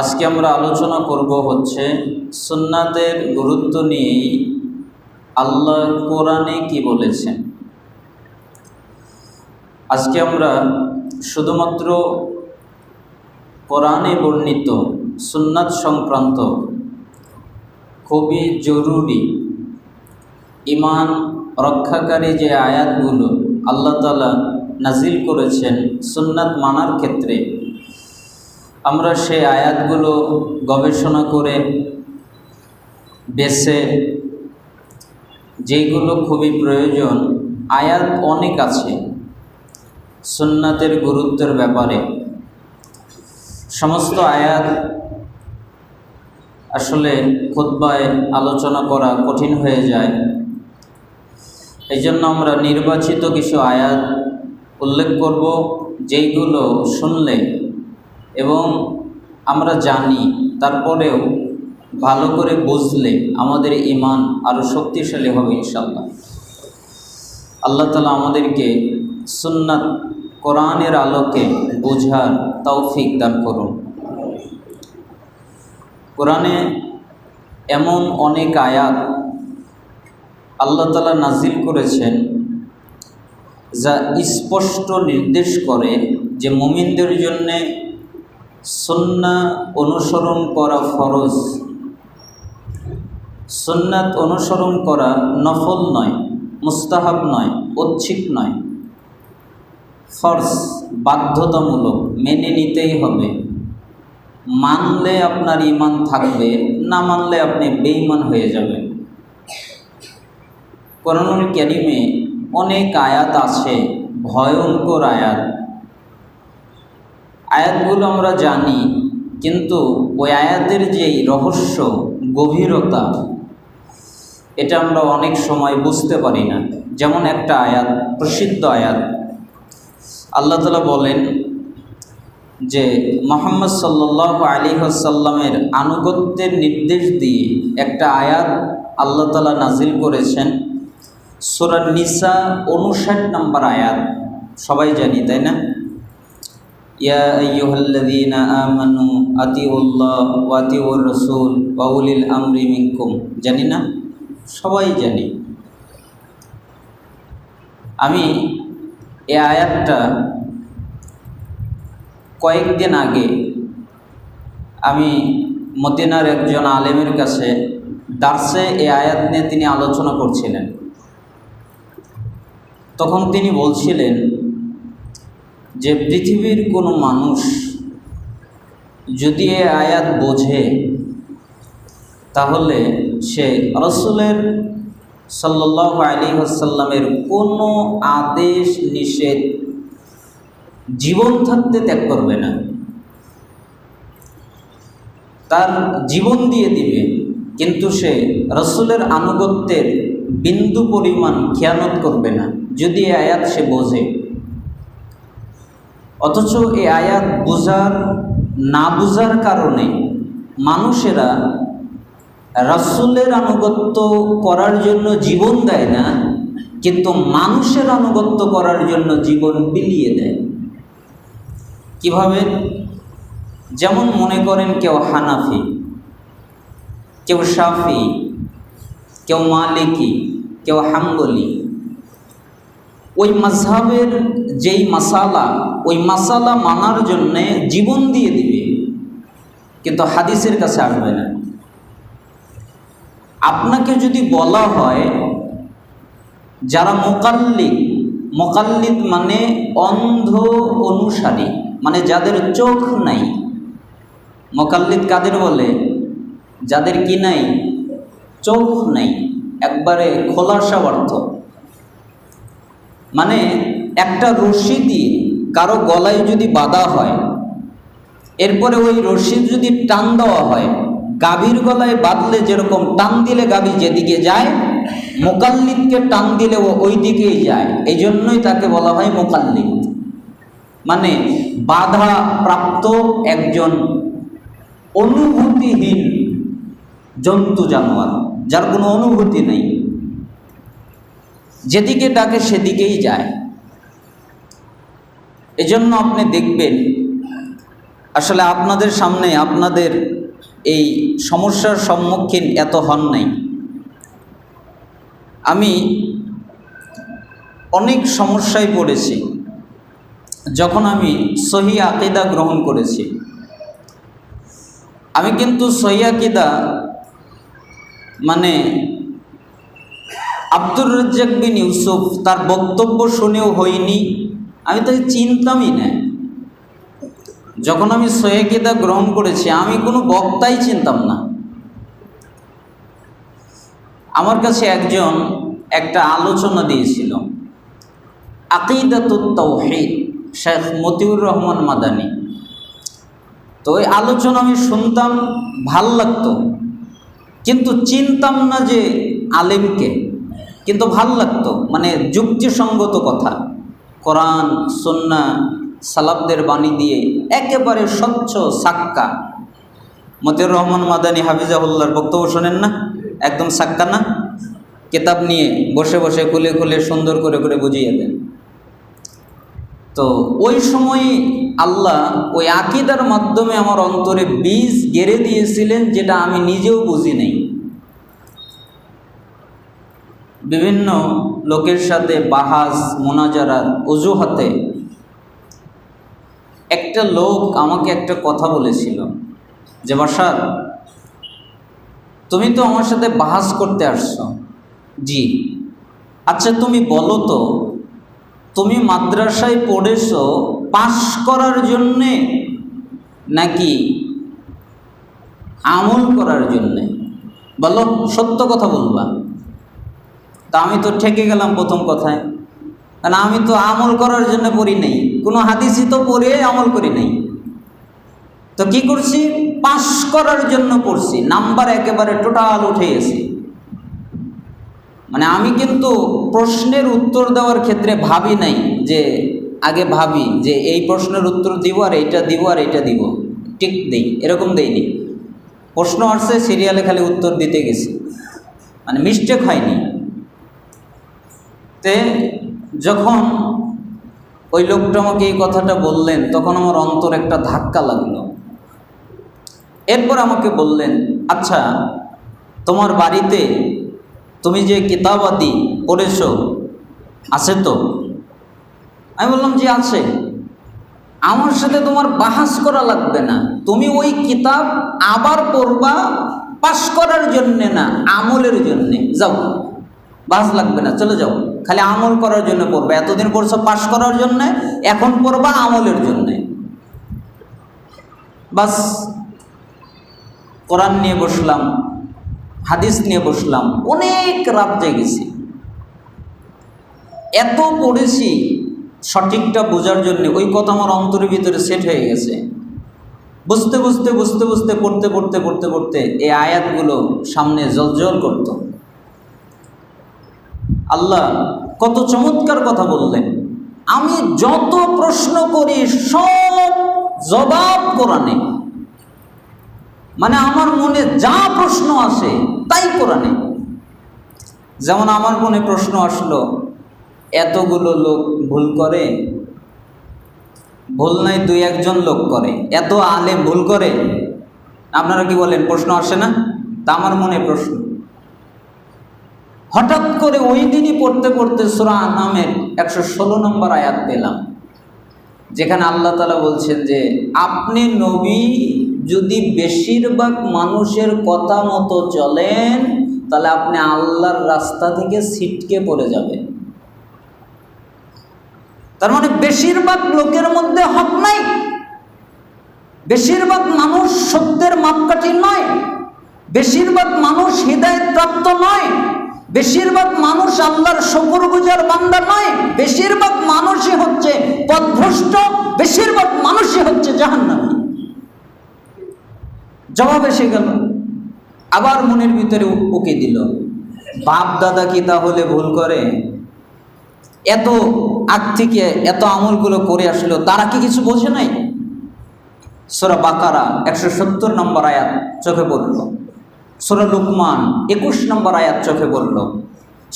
আজকে আমরা আলোচনা করব হচ্ছে সুন্নাতের গুরুত্ব নিয়ে আল্লাহ কোরআনে কি বলেছেন। আজকে আমরা শুধুমাত্র কোরআনে বর্ণিত সুন্নাত সংক্রান্ত খুবই জরুরি ঈমান রক্ষাকারী যে আয়াতগুলো আল্লাহ তাআলা নাজিল করেছেন সুন্নাত মানার ক্ষেত্রে, আমরা সেই আয়াতগুলো গবেষণা করে বেছে যেগুলো খুবই প্রয়োজন, আয়াত অনেক আছে সুন্নাতের গুরুত্বের ব্যাপারে। সমস্ত আয়াত আসলে খুতবায় আলোচনা করা কঠিন হয়ে যায়। এই জন্য আমরা নির্বাচিত কিছু আয়াত উল্লেখ করব, যেইগুলো শুনলে এবং আমরা জানি তারপরেও ভালো করে বুঝলে আমাদের ঈমান আরও শক্তিশালী হবে ইনশাআল্লাহ। আল্লাহ তাআলা আমাদেরকে সুন্নাত কোরআনের আলোকে বোঝার তৌফিক দান করুন। কোরআনে এমন অনেক আয়াত আল্লাহ তাআলা নাজিল করেছেন যা স্পষ্ট নির্দেশ করে যে মুমিনদের জন্যে সুন্নাত অনুসরণ করা ফরজ। সুন্নাত অনুসরণ করা নফল নয়, মুস্তাহাব নয়, ঐচ্ছিক নয়, ফরজ, বাধ্যতামূলক, মেনে নিতেই হবে। মানলে আপনার ঈমান থাকবে, না মানলে আপনি বেঈমান হয়ে যাবেন। কোরআনুল কারীমে অনেক আয়াত আছে, ভয়ঙ্কর আয়াত। আয়াতগুলো আমরা জানি, কিন্তু ওই আয়াতের যেই রহস্য, গভীরতা, এটা আমরা অনেক সময় বুঝতে পারি না। যেমন একটা আয়াত, প্রসিদ্ধ আয়াত, আল্লাহ তাআলা বলেন যে মুহাম্মদ সাল্লাল্লাহু আলাইহি ওয়াসাল্লামের আনুগত্যের নির্দেশ দিয়ে একটা আয়াত আল্লাহ তাআলা নাজিল করেছেন। সূরা নিসা 59 নম্বর আয়াত, সবাই জানি তাই না? ইয়া আইয়ুহাল্লাযীনা আমানু আতিউল্লাহ ওয়া আতিউর রাসূল ওয়া উলিল আমরি মিনকুম, জানি না? সবাই জানি। আমি এই আয়াতটা কয়েকদিন আগে আমি মদিনার একজন আলেমের কাছে দার্সে এই আয়াত নিয়ে তিনি আলোচনা করছিলেন। তখন তিনি বলছিলেন যে পৃথিবীর কোনো মানুষ যদি এই আয়াত বোঝে, তাহলে সে রাসূলের সাল্লাল্লাহু আলাইহি ওয়াসাল্লামের কোনো আদেশ নিষেধ জীবন থাকতে ত্যাগ করবে না, তার জীবন দিয়ে দিবে, কিন্তু সে রাসূলের আনুগত্যের বিন্দু পরিমাণ খেয়ানত করবে না, যদি এই আয়াত সে বোঝে। অথচ এই আয়াত না বুঝার কারণে মানুষেরা রাসূলের আনুগত্য করার জন্য জীবন দেয় না, কিন্তু মানুষের আনুগত্য করার জন্য জীবন বিলিয়ে দেয়। কিভাবে? যেমন মনে করেন কেউ হানাফি, কেউ শাফি, কেউ মালিকি, কেউ হাম্বলি। ওই মাযহাবের যেই মাসালা, ওই মাসালা মানার জন্যে জীবন দিয়ে দিবে, কিন্তু হাদিসের কাছে আসবে না। আপনাকে যদি বলা হয় যারা মুকাল্লিদ মানে অন্ধ অনুসারী, মানে যাদের চোখ নাই। মুকাল্লিদ কাদের বলে? যাদের কি নাই? চোখ নাই, একবারে খোলাসা অর্থ। মানে একটা রশি দিয়ে কারো গলায় যদি বাঁধা হয়, এরপরে ওই রশি যদি টান দেওয়া হয়, গাভীর গলায় বাঁধলে যেরকম টান দিলে গাভী যেদিকে যায়, মুকাল্লিদকে টান দিলে ও ওই দিকেই যায়। এই জন্যই তাকে বলা হয় মুকাল্লিদ, মানে বাধা প্রাপ্ত একজন অনুভূতিহীন জন্তু জানোয়ার, যার কোনো অনুভূতি নেই, যেদিকে ডাকে সেদিকেই যায়। এজন্য আপনি দেখবেন আসলে আপনাদের সামনে আপনাদের এই সমস্যার সম্মুখীন এত হন নাই। আমি অনেক সমস্যায় পড়েছি যখন আমি সহি আকিদা গ্রহণ করেছি। আমি কিন্তু সহি আকিদা মানে আব্দুর রাজ্জাক বিন ইউসুফ তার বক্তব্য শুনেও হইনি, আমি তাকে চিনতামই না। যখন আমি সহি আকিদা গ্রহণ করেছি আমি কোনো বক্তাই চিনতাম না। আমার কাছে একজন একটা আলোচনা দিয়েছিল, আকিদাতুত তাওহীদ, শেখ মতিউর রহমান মাদানী। তো ওই আলোচনা আমি শুনতাম, ভাল লাগতো, কিন্তু চিনতাম না যে আলেমকে, কিন্তু ভাল লাগতো, মানে যুক্তিসঙ্গত কথা, কোরআন সুন্নাহ সালাফদের বাণী দিয়ে একেবারে স্বচ্ছ সাক্কা। মতিউর রহমান মাদানী হাফিজাহুল্লাহর বক্তব্য শোনেন না, একদম সাক্কা না, কিতাব নিয়ে বসে বসে খুলে খুলে সুন্দর করে করে বুঝিয়ে দেন। তো ওই সময় আল্লাহ ওই আকিদার মাধ্যমে আমার অন্তরে বীজ গেড়ে দিয়েছিলেন, যেটা আমি নিজেও বুঝি নাই। বিভিন্ন লোকের সাথে বাহাস মুনাজারার অজুহাতে একটা লোক আমাকে একটা কথা বলেছিল যে, বাশার, তুমি তো আমার সাথে বাহাস করতে আসছো। জি, আচ্ছা তুমি বলো তো, তুমি মাদ্রাসায় পড়েছো পাস করার জন্যে নাকি আমল করার জন্যে? বলো, সত্য কথা বলবা। তা আমি তো ঠেকে গেলাম প্রথম কথায়, কারণ আমি তো আমল করার জন্য পড়ি নাই, কোনো হাদিসই তো পড়ে আমল করি নাই। তো কি করছি? পাস করার জন্য পড়ছি, নাম্বার একেবারে টোটাল উঠে গেছে। মানে আমি কিন্তু প্রশ্নের উত্তর দেওয়ার ক্ষেত্রে ভাবি নাই, যে আগে ভাবি যে এই প্রশ্নের উত্তর দিব আর এইটা দিব আর এইটা দিব, ঠিক দেই, এরকম দেইনি। প্রশ্ন আসছে, সিরিয়ালে খালি উত্তর দিতে গেছি, মানে মিস্টেক হয়নি। তে যখন ওই লোকটা আমাকে এই কথাটা বললেন, তখন আমার অন্তর একটা ধাক্কা লাগলো। এরপর আমাকে বললেন, আচ্ছা তোমার বাড়িতে তুমি যে কিতাবাদি পড়েছো আছে তো? আমি বললাম যে আছে। আমার সাথে তোমার বাহাস করা লাগবে না, তুমি ওই কিতাব আবার পড়বা পাস করার জন্যে না, আমলের জন্যে। যাও, বাহাস লাগবে না, চলে যাও, খালি আমল করার জন্য পড়বা। এতদিন পড়ছো পাস করার জন্যে, এখন পড়বা আমলের জন্যে। বাস, কোরআন নিয়ে বসলাম, হাদিস নিয়ে বসলাম, অনেক রাত জেগেছি, এত পড়েছি সঠিকটা বোঝার জন্য। ওই কথা আমার অন্তরের ভিতরে সেট হয়ে গেছে। বুঝতে বুঝতে বুঝতে বুঝতে পড়তে পড়তে পড়তে পড়তে এই আয়াতগুলো সামনে জলজল করত। আল্লাহ কত চমৎকার কথা বললেন। আমি যত প্রশ্ন করি সব জবাব কোরআনে, মানে আমার মনে যা প্রশ্ন আসে তাই কোরআনে। যেমন আমার মনে প্রশ্ন আসলো, এতগুলো লোক ভুল করে, ভুল নাই দুই একজন লোক করে, এত আলেম ভুল করে, আপনারা কি বলেন? প্রশ্ন আসে না? তা আমার মনে প্রশ্ন। হঠাৎ করে ওই দিনই পড়তে পড়তে সূরা আনআমের 116 নম্বর আয়াত পেলাম, যেখানে আল্লাহ তাআলা বলছেন যে আপনি নবী যদি বেশিরভাগ মানুষের কথা মতো চলেন, তাহলে আপনি আল্লাহর রাস্তা থেকে ছিটকে পড়ে যাবেন। তার মানে বেশিরভাগ লোকের মধ্যে হক নাই, বেশিরভাগ মানুষ সত্যের মাপকাঠি নয়, বেশিরভাগ মানুষ হিদায়াত প্রাপ্ত নয়, বেশিরভাগ মানুষ আল্লাহর শুকরগুজার বান্দা নয়, বেশিরভাগ মানুষই হচ্ছে পথভ্রষ্ট, বেশিরভাগ মানুষই হচ্ছে জাহান্নামী। জবাব এসে গেল। আবার মনের ভিতরে উকি দিল, বাপ দাদা কি তাহলে ভুল করে? এত আগ থেকে এত আমলগুলো করে আসলো, তারা কি কিছু বোঝে নাই? সূরা বাকারা 170 নম্বর আয়াত চোখে পড়ল, সূরা লুকমান 21 নম্বর আয়াত চোখে পড়ল,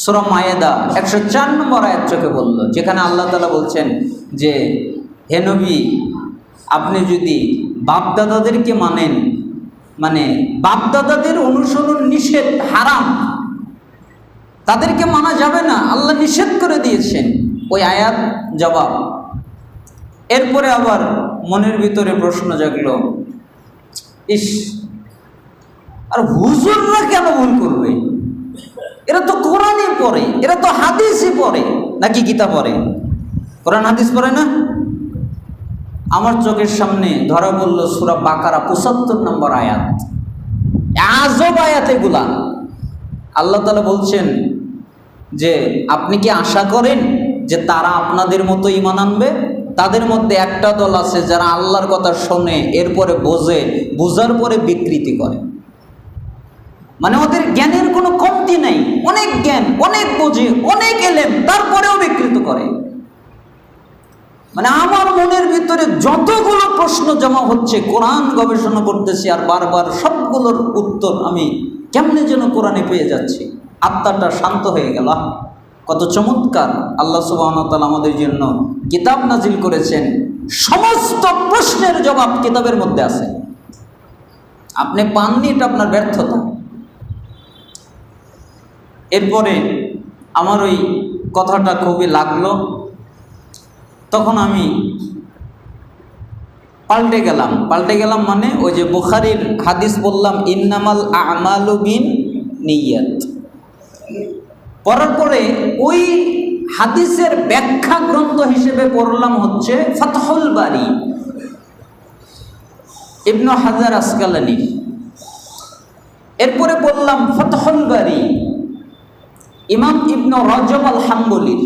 সূরা মায়েদা 104 নম্বর আয়াত চোখে পড়ল, যেখানে আল্লাহ তাআলা বলছেন যে হে নবী, আপনি যদি বাপদাদাদেরকে মানেন, মানে বাপদাদাদের অনুসরণ নিষেধ, হারাম, তাদেরকে মানা যাবে না, আল্লাহ নিষেধ করে দিয়েছেন, ওই আয়াত জবাব। এরপরে আবার মনের ভিতরে প্রশ্ন জাগলো, ইস, আর হুজুররা কেন ভুল করবে? এরা তো কোরআনই পড়ে, এরা তো হাদিসই পড়ে, নাকি গীতা পড়ে? কোরআন হাদিস পড়ে না? আমার চোখের সামনে ধরা পড়ল সূরা বাকারা ৭৫ নম্বর আয়াত। আজব আয়াত এগুলা। আল্লাহ তাআলা বলছেন যে আপনি কি আশা করেন যে তারা আপনাদের মতো ঈমান আনবে? তাদের মধ্যে একটা দল আছে যারা আল্লাহর কথা শোনে, এরপরে বোঝে, বোঝার পরে বিকৃতি করে। মানে ওদের জ্ঞানের কোনো কমতি নেই, অনেক জ্ঞান, অনেক বোঝে, অনেক এলেম, তারপরেও বিকৃত করে। মানে আমার মনের ভিতরে যতগুলো প্রশ্ন জমা হচ্ছে, কোরআন গবেষণা করতেছি আর বারবার সবগুলোর উত্তর আমি কেমনে যেন কোরআনে পেয়ে যাচ্ছি। আত্মাটা শান্ত হয়ে গেল। কত চমৎকার আল্লাহ সুবহানাহু ওয়া তাআলা আমাদের জন্য কিতাব নাজিল করেছেন, সমস্ত প্রশ্নের জবাব কিতাবের মধ্যে আছে। আপনি পাননি, এটা আপনার ব্যর্থতা। এরপরে আমার ওই কথাটা খুবই লাগলো, তখন আমি পাল্টে গেলাম। মানে ওই যে বুখারীর হাদিস বললাম, ইন্নামাল আমালু বিন নিয়াত, পড়ার পরে ওই হাদিসের ব্যাখ্যা গ্রন্থ হিসেবে পড়লাম হচ্ছে ফাতহুল বারী, ইবনে হাজার আসকালানী। এরপরে পড়লাম ফাতহুল বারী, ইমাম ইবনে রজব আল হাম্বলীর।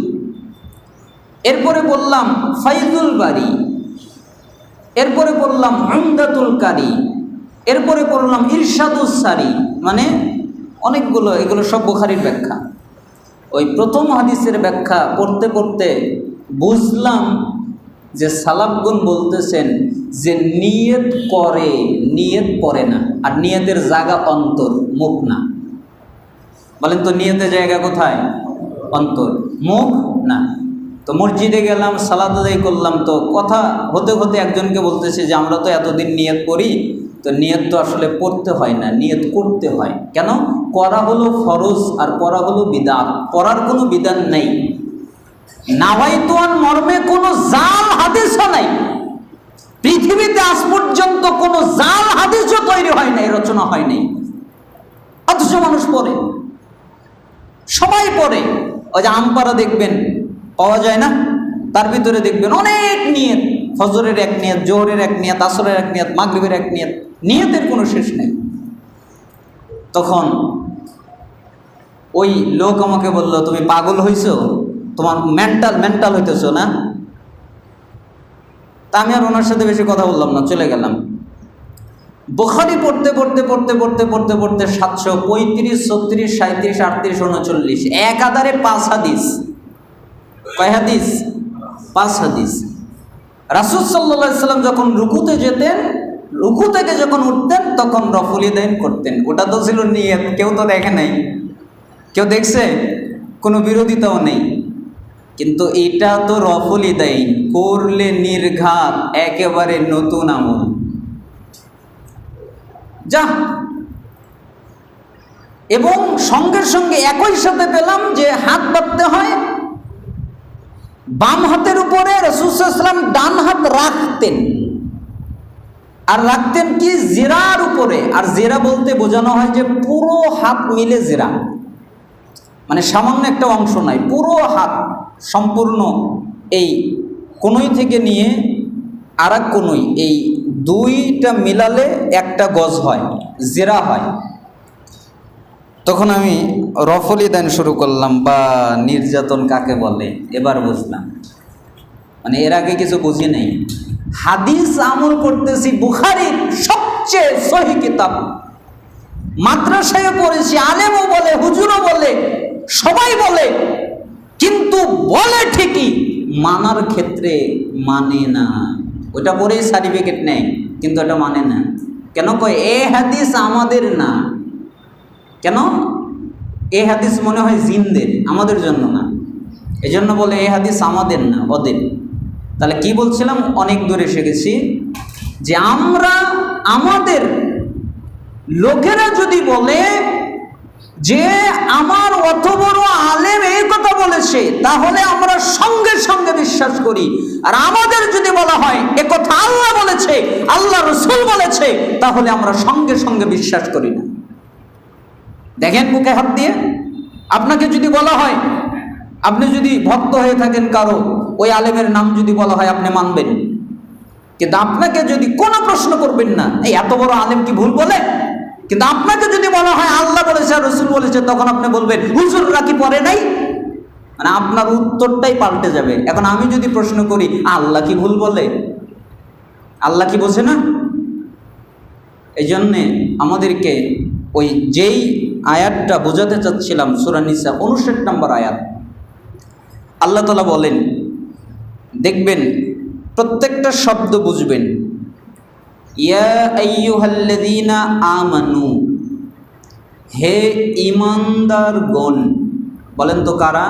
এরপরে বললাম ফাইজুল বারী, এরপরে বললাম উমদাতুল কারী, এরপরে পড়লাম ইরশাদুস সারী। মানে অনেকগুলো, এগুলো সব বুখারীর ব্যাখ্যা। ওই প্রথম হাদিসের ব্যাখ্যা পড়তে পড়তে বুঝলাম যে সালাফগণ বলতেছেন যে নিয়ত করে, নিয়ত পড়ে না, আর নিয়তের জায়গা অন্তর, মুখ না। বলেন তো নিয়তের জায়গা কোথায়? অন্তর, মুখ না। তো মসজিদে গেলাম, সালাত আদায় করলাম, তো কথা হতে হতে একজনকে বলতেছে যে আমরা তো এতদিন নিয়ত করি, তো নিয়ত তো আসলে পড়তে হয় না, নিয়ত করতে হয়। কেন? করা হলো ফরজ আর পড়া হলো বিদআত। পড়ার কোনো বিধান নেই, নাওয়াইতুন মর্মে কোনো জাল হাদিসও নাই। পৃথিবীতে আজ পর্যন্ত কোনো জাল হাদিসও তৈরি হয় নাই, রচনা হয় নাই, অথচ মানুষ পড়ে, সবাই পড়ে। ওই যে আমপারা দেখবেন পাওয়া যায় না, তার ভিতরে দেখবেন অনেক নিয়ত, ফজরের এক নিয়ত, জোহরের এক নিয়ত, আসরের এক নিয়ত, মাগরিবের এক নিয়ত, নিয়তের কোনো শেষ নেই। তখন ওই লোক আমাকে বলল, তুমি পাগল হইছো, তোমার মেন্টাল হইতেছো না? তা আমি আর ওনার সাথে বেশি কথা বললাম না, চলে গেলাম। বুখারী পড়তে 735, 36, 37, 38, 39, এক আধারে 5 হাদিস। কয় হাদিস? 5 হাদিস। রাসূল সাল্লাল্লাহু আলাইহি সাল্লাম যখন রুকুতে যেতেন, রুকু থেকে যখন উঠতেন, তখন রফুল ইয়াদাইন করতেন। ওটা তো ছিল নিয়ত, কেউ তো দেখে নাই, কেউ দেখছে? কোনো বিরোধিতাও নেই। কিন্তু এটা তো রফুল ইয়াদাইন করলে নির্ঘাত একেবারে নতুন আমল। যা, এবং সঙ্গে সঙ্গে একই সাথে পেলাম যে হাত বাঁধতে হয় বাম হাতের উপরে। রাসূল সাল্লাল্লাহু আলাইহি ওয়াসাল্লাম ডান হাত রাখতেন, আর রাখতেন কি? জিরার উপরে। আর জিরা বলতে বোঝানো হয় যে পুরো হাত মিলে জিরা, মানে সামান্য একটা অংশ নাই, পুরো হাত সম্পূর্ণ এই কনুই থেকে নিয়ে আর এক কনুই, এই দুইটা মিলালে একটা গজ হয়, জিরা হয়। তখন আমি রফল ইয়াদাইন শুরু করলাম, বা নির্যাতন কাকে বলে এবার বুঝলাম। মানে এর আগে কিছু বুঝি নেই। হাদিস আমল করতেছি, বুখারীর সবচেয়ে সহিহ কিতাব, মাদ্রাসায় পড়েছি, আলেমও বলে, হুজুরও বলে, সবাই বলে, কিন্তু বলে ঠিকই, মানার ক্ষেত্রে মানে না। ওটা পড়েই সার্টিফিকেট নেয়, কিন্তু এটা মানে না। কেন? কয় এ হাদিস আমাদের না। কেন? এ হাদিস মনে হয় জিনদের, আমাদের জন্য না। এজন্য বলে এ হাদিস আমাদের না, ওদের। তাহলে কি বলছিলাম, অনেক দূরে এসে গেছি, যে আমরা আমাদের লোকেরা যদি বলে যে আমার অত বড় আলেম এই কথা বলেছে, তাহলে আমরা সঙ্গে সঙ্গে বিশ্বাস করি। আর আমাদের যদি বলা হয় এ কথা আল্লাহ বলেছে, আল্লাহ রসুল বলেছে, তাহলে আমরা সঙ্গে সঙ্গে বিশ্বাস করি না। দেখেন বুকে হাত দিয়ে, আপনাকে যদি বলা হয়, আপনি যদি ভক্ত হয়ে থাকেন কারো, ওই আলেমের নাম যদি বলা হয় আপনি মানবেন, কিন্তু আপনাকে যদি কোনো প্রশ্ন করবেন না, এই এত বড় আলেম কি ভুল বলে? কিন্তু আপনাকে যদি বলা হয় আল্লাহ বলেছে আর রসুল বলেছে, তখন আপনি বলবেন হুজুররা কি পড়ে নাই? মানে আপনার উত্তরটাই পাল্টে যাবে। এখন আমি যদি প্রশ্ন করি আল্লাহ কি ভুল বলে? আল্লাহ কি বোঝে না? এই জন্যে আমাদেরকে ওই যেই আয়াতটা বোঝাতে চাচ্ছিলাম, সূরা নিসা 59 নম্বর আয়াত, আল্লাহ তাআলা বলেন, দেখবেন প্রত্যেকটা শব্দ বুঝবেন, ইয়া আইয়ুহাল্লাযীনা আমানু, হে ঈমানদারগণ। বলেন তো কারা?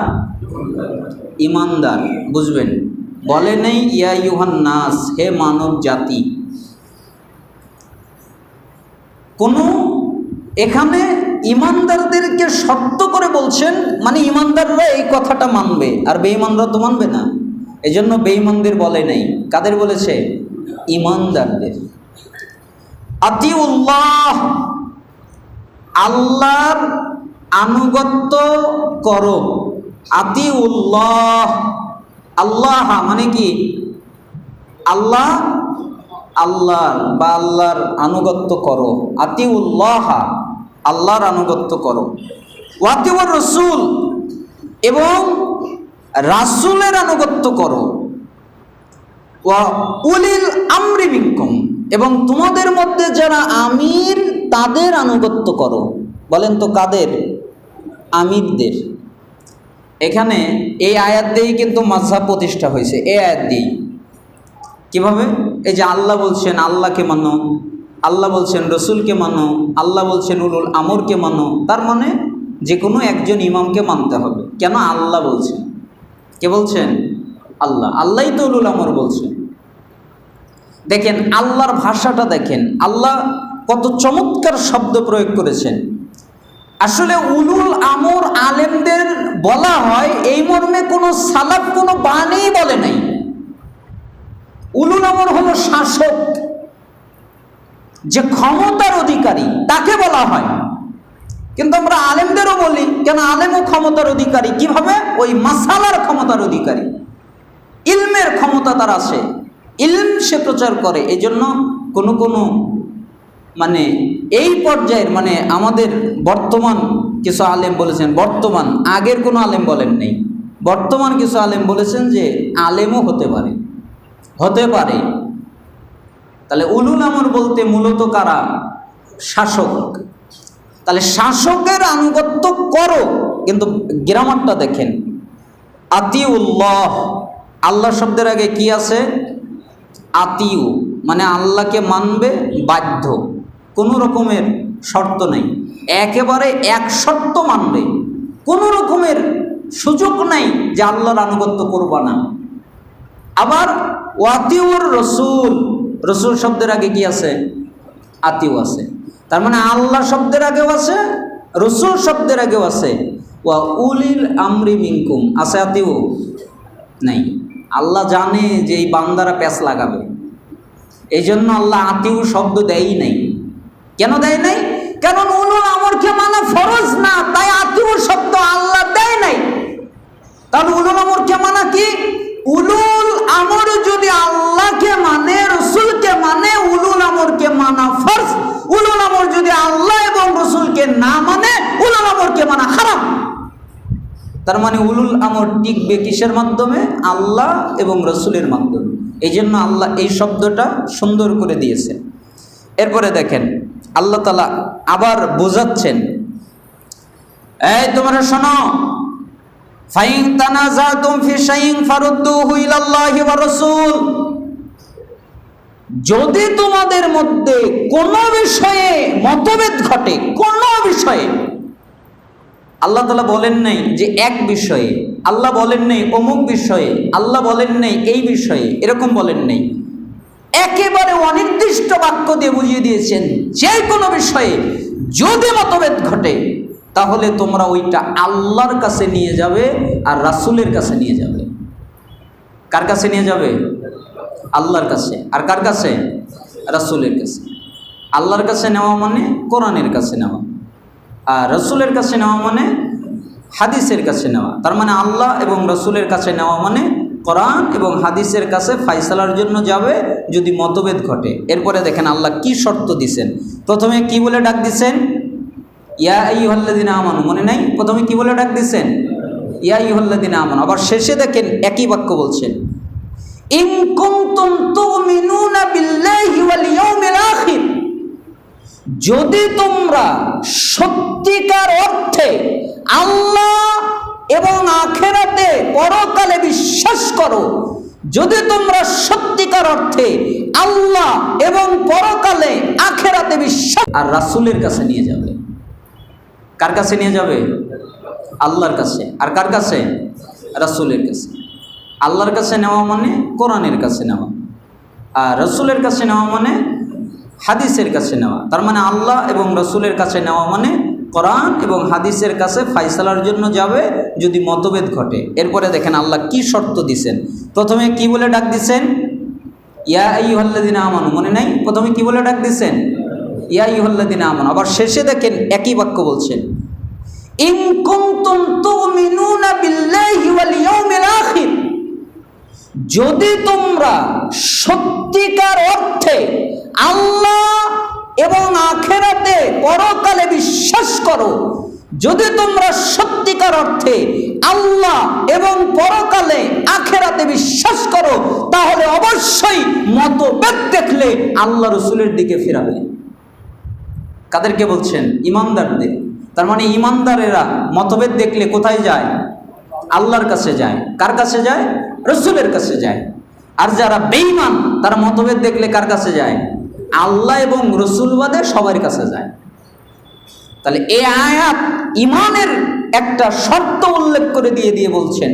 ঈমানদার, বুঝবেন। বলে নেই ইয়া আইয়ুহান নাস, হে মানব জাতি। কোনো এখানে ঈমানদারদেরকে শর্ত করে বলছেন, মানে ঈমানদাররা এই কথাটা মানবে, আর বেঈমানরা তো মানবে না। এজন্য বেঈমানদের বলে নাই, কাদের বলেছে? ঈমানদারদের। আতিউল্লাহ, আল্লাহর আনুগত্য করো। আতিউল্লাহ, আল্লাহ মানে কি? আল্লাহ, আল্লাহর বা আল্লাহর আনুগত্য করো। আতিউল্লাহ, আল্লাহর আনুগত্য করো। ওয়াতিউর রাসূল, এবং রাসূলের আনুগত্য করো। ওয়া উলিল আমরি মিনকুম, এবং তোমাদের মধ্যে যারা আমির তাদের আনুগত্য করো। বলেন তো কাদের? আমিরদের। এখানে এই আয়াত দিয়েই কিন্তু মাযহাব প্রতিষ্ঠা হয়েছে, এই আয়াত দিয়েই। কিভাবে? এই যে আল্লাহ বলছেন আল্লাহকে মানো, আল্লাহ বলছেন রসুলকে মানো, আল্লাহ বলছেন উলুল আমরকে মানো, তার মানে যে কোনো একজন ইমামকে মানতে হবে। কেন? আল্লাহ বলছেন। কে বলছেন? আল্লাহ। আল্লাহই তো উলুল আমর বলছেন। দেখেন আল্লাহর ভাষাটা দেখেন, আল্লাহ কত চমৎকার শব্দ প্রয়োগ করেছেন। আসলে উলুল আমর আলেমদের বলা হয় এই মর্মে কোনো সালাফ কোনো বাণী বলে নাই। উলুল আমর হলো শাসক, যে ক্ষমতার অধিকারী, তাকে বলা হয়। কিন্তু আমরা আলেমদেরও বলি, কেন? আলেমও ক্ষমতার অধিকারী। কিভাবে? ওই মাসালার ক্ষমতার অধিকারী, ইলমের ক্ষমতা তার আছে, ইলম সে প্রচার করে। এই জন্য কোনো মানে এই পর্যায়ের, মানে আমাদের বর্তমান কিছু আলেম বলেছেন, বর্তমান, আগের কোনো আলেম বলেন নেই, বর্তমান কিছু আলেম বলেছেন যে আলেমও হতে পারে, হতে পারে। তাহলে উলুল আমর বলতে মূলত কারা? শাসক। তাহলে শাসকের আনুগত্য করো, কিন্তু গ্রামারটা দেখেন, আতিউল্লাহ, আল্লাহ শব্দের আগে কি আছে? আতিউ, মানে আল্লাহকে মানবে বাধ্য, কোনো রকমের শর্ত নেই, একেবারে এক শর্ত মানবে, কোনো রকমের সুযোগ নাই যে আল্লাহর আনুগত্য করবা না। আবার ওয়াতিউর রসুল, রসুল শব্দের আগে কি আছে? আতিউ আছে। তার মানে আল্লাহ শব্দের আগেও আছে, রসুল শব্দের আগেও আছে। ওয়া উলিল আমরি মিনকুম আছে, আতিউ নাই। আল্লাহ জানে যে এই বান্দারা প্যাঁচ লাগাবে, এই জন্য আল্লাহ আতিউ শব্দ দেয়ই নাই। কেন দেয় নাই? কারণ উলুল আমরকে মানা ফরজ না, তাই আতিউ শব্দ আল্লাহ দেয় নাই। তাহলে উলুল আমরকে মানা কি? উলুল আমর যদি আল্লাহকে মানে, রসুলকে মানে, উলুল আমরকে মানা ফরজ। উলুল আমর যদি আল্লাহ এবং রসুলকে না মানে, উলুল আমরকে মানা হারাম। তার মানে উলুল আমর টিকবে কিসের মাধ্যমে? আল্লাহ এবং রসুলের মাধ্যমে। এই জন্য আল্লাহ এই শব্দটা সুন্দর করে দিয়েছেন। এরপরে দেখেন আল্লাহ তাআলা আবার বোঝাচ্ছেন, এই তোমরা শোনো, ফাইন তানাজাতুম ফি শাইইন ফারুদ্দুহু ইলাল্লাহি ওয়া রাসূল, যদি তোমাদের মধ্যে কোনো বিষয়ে মতভেদ ঘটে, কোনো বিষয়ে, আল্লাহ তাআলা বলেন নাই যে এক বিষয়ে, আল্লাহ বলেন নাই অমুক বিষয়ে, আল্লাহ বলেন নাই এই বিষয়ে, এরকম বলেন নাই। একেবারে অনির্দিষ্ট বাক্য দিয়ে বুঝিয়ে দিয়েছেন যে কোনো বিষয়ে যদি মতভেদ ঘটে তাহলে তোমরা ওইটা আল্লাহর কাছে নিয়ে যাবে আর রাসূলের কাছে নিয়ে যাবে। কার কাছে নিয়ে যাবে? আল্লাহর কাছে। আর কার কাছে? রাসূলের কাছে। আল্লাহর কাছে নেওয়া মানে কোরআনের কাছে নেওয়া, আর রাসূলের কাছে নেওয়া মানে হাদিসের কাছে নেওয়া। তার মানে আল্লাহ এবং রাসূলের কাছে নেওয়া মানে কোরআন এবং হাদিসের কাছে ফায়সালার জন্য যাবে যদি মতভেদ ঘটে। এরপরে দেখেন আল্লাহ কি শর্ত দিছেন। প্রথমে কি বলে ডাক দিছেন? ইয়া আইয়ুহাল্লাযিনা আমানু, মনে নাই? প্রথমে কি বলে ডাক দিছেন? ইয়া আইয়ুহাল্লাযিনা আমানু। আবার শেষে দেখেন একই বাক্য বলছেন, ইন কুনতুম তুমিনুনা বিল্লাহি ওয়াল ইয়াউমিল আখির, যদি তোমরা সত্যিকার অর্থে আল্লাহ এবং আখিরাতে পরকালে বিশ্বাস করো, যদি তোমরা সত্যিকার অর্থে আল্লাহ এবং পরকালে আখিরাতে বিশ্বাস, আর রাসূলের কাছে নিয়ে যাবে। কার কাছে নিয়ে যাবে? আল্লাহর কাছে। আর কার কাছে? রাসূলের কাছে। আল্লাহর কাছে নেওয়া মানে কোরআনের কাছে নেওয়া, আর রাসূলের কাছে নেওয়া মানে হাদিসের কাছে নেওয়া। তার মানে আল্লাহ এবং রাসূলের কাছে নেওয়া মানে কোরআন এবং হাদিসের কাছে ফায়সালার জন্য যাবে যদি মতভেদ ঘটে। এরপরে দেখেন আল্লাহ কি শর্ত দিছেন। প্রথমে কি বলে ডাক দিছেন? ইয়া আইয়ুহাল্লাযিনা আমানু, মনে নাই? প্রথমে কি বলে ডাক দিছেন? ইয়া আইয়ুহাল্লাযিনা আমানু। আবার শেষে দেখেন একই বাক্য বলছেন, ইন কুনতুম তুমিনুনা বিল্লাহি ওয়াল ইয়াউমিল আখির, যদি তোমরা সত্যিকার অর্থে আল্লাহ এবং আখিরাতে পরকালে বিশ্বাস করো, যদি তোমরা সত্যিকার অর্থে আল্লাহ এবং পরকালে আখিরাতে বিশ্বাস করো, তাহলে অবশ্যই মতভেদ দেখলে আল্লাহ রাসূলের দিকে ফিরাবে। কাদেরকে বলছেন? ঈমানদারদের। তার মানে ঈমানদারেরা মতভেদ দেখলে কোথায় যায়? আল্লাহর কাছে যায়। কার কাছে যায়? রাসূলের কাছে যায়। আর যারা বেঈমান তারা মতভেদ দেখলে কার কাছে যায়? আল্লাহ এবং রাসূল বাদে সবার কাছে যায়। তাহলে এই আয়াত ঈমানের একটা শর্ত উল্লেখ করে দিয়ে বলছেন,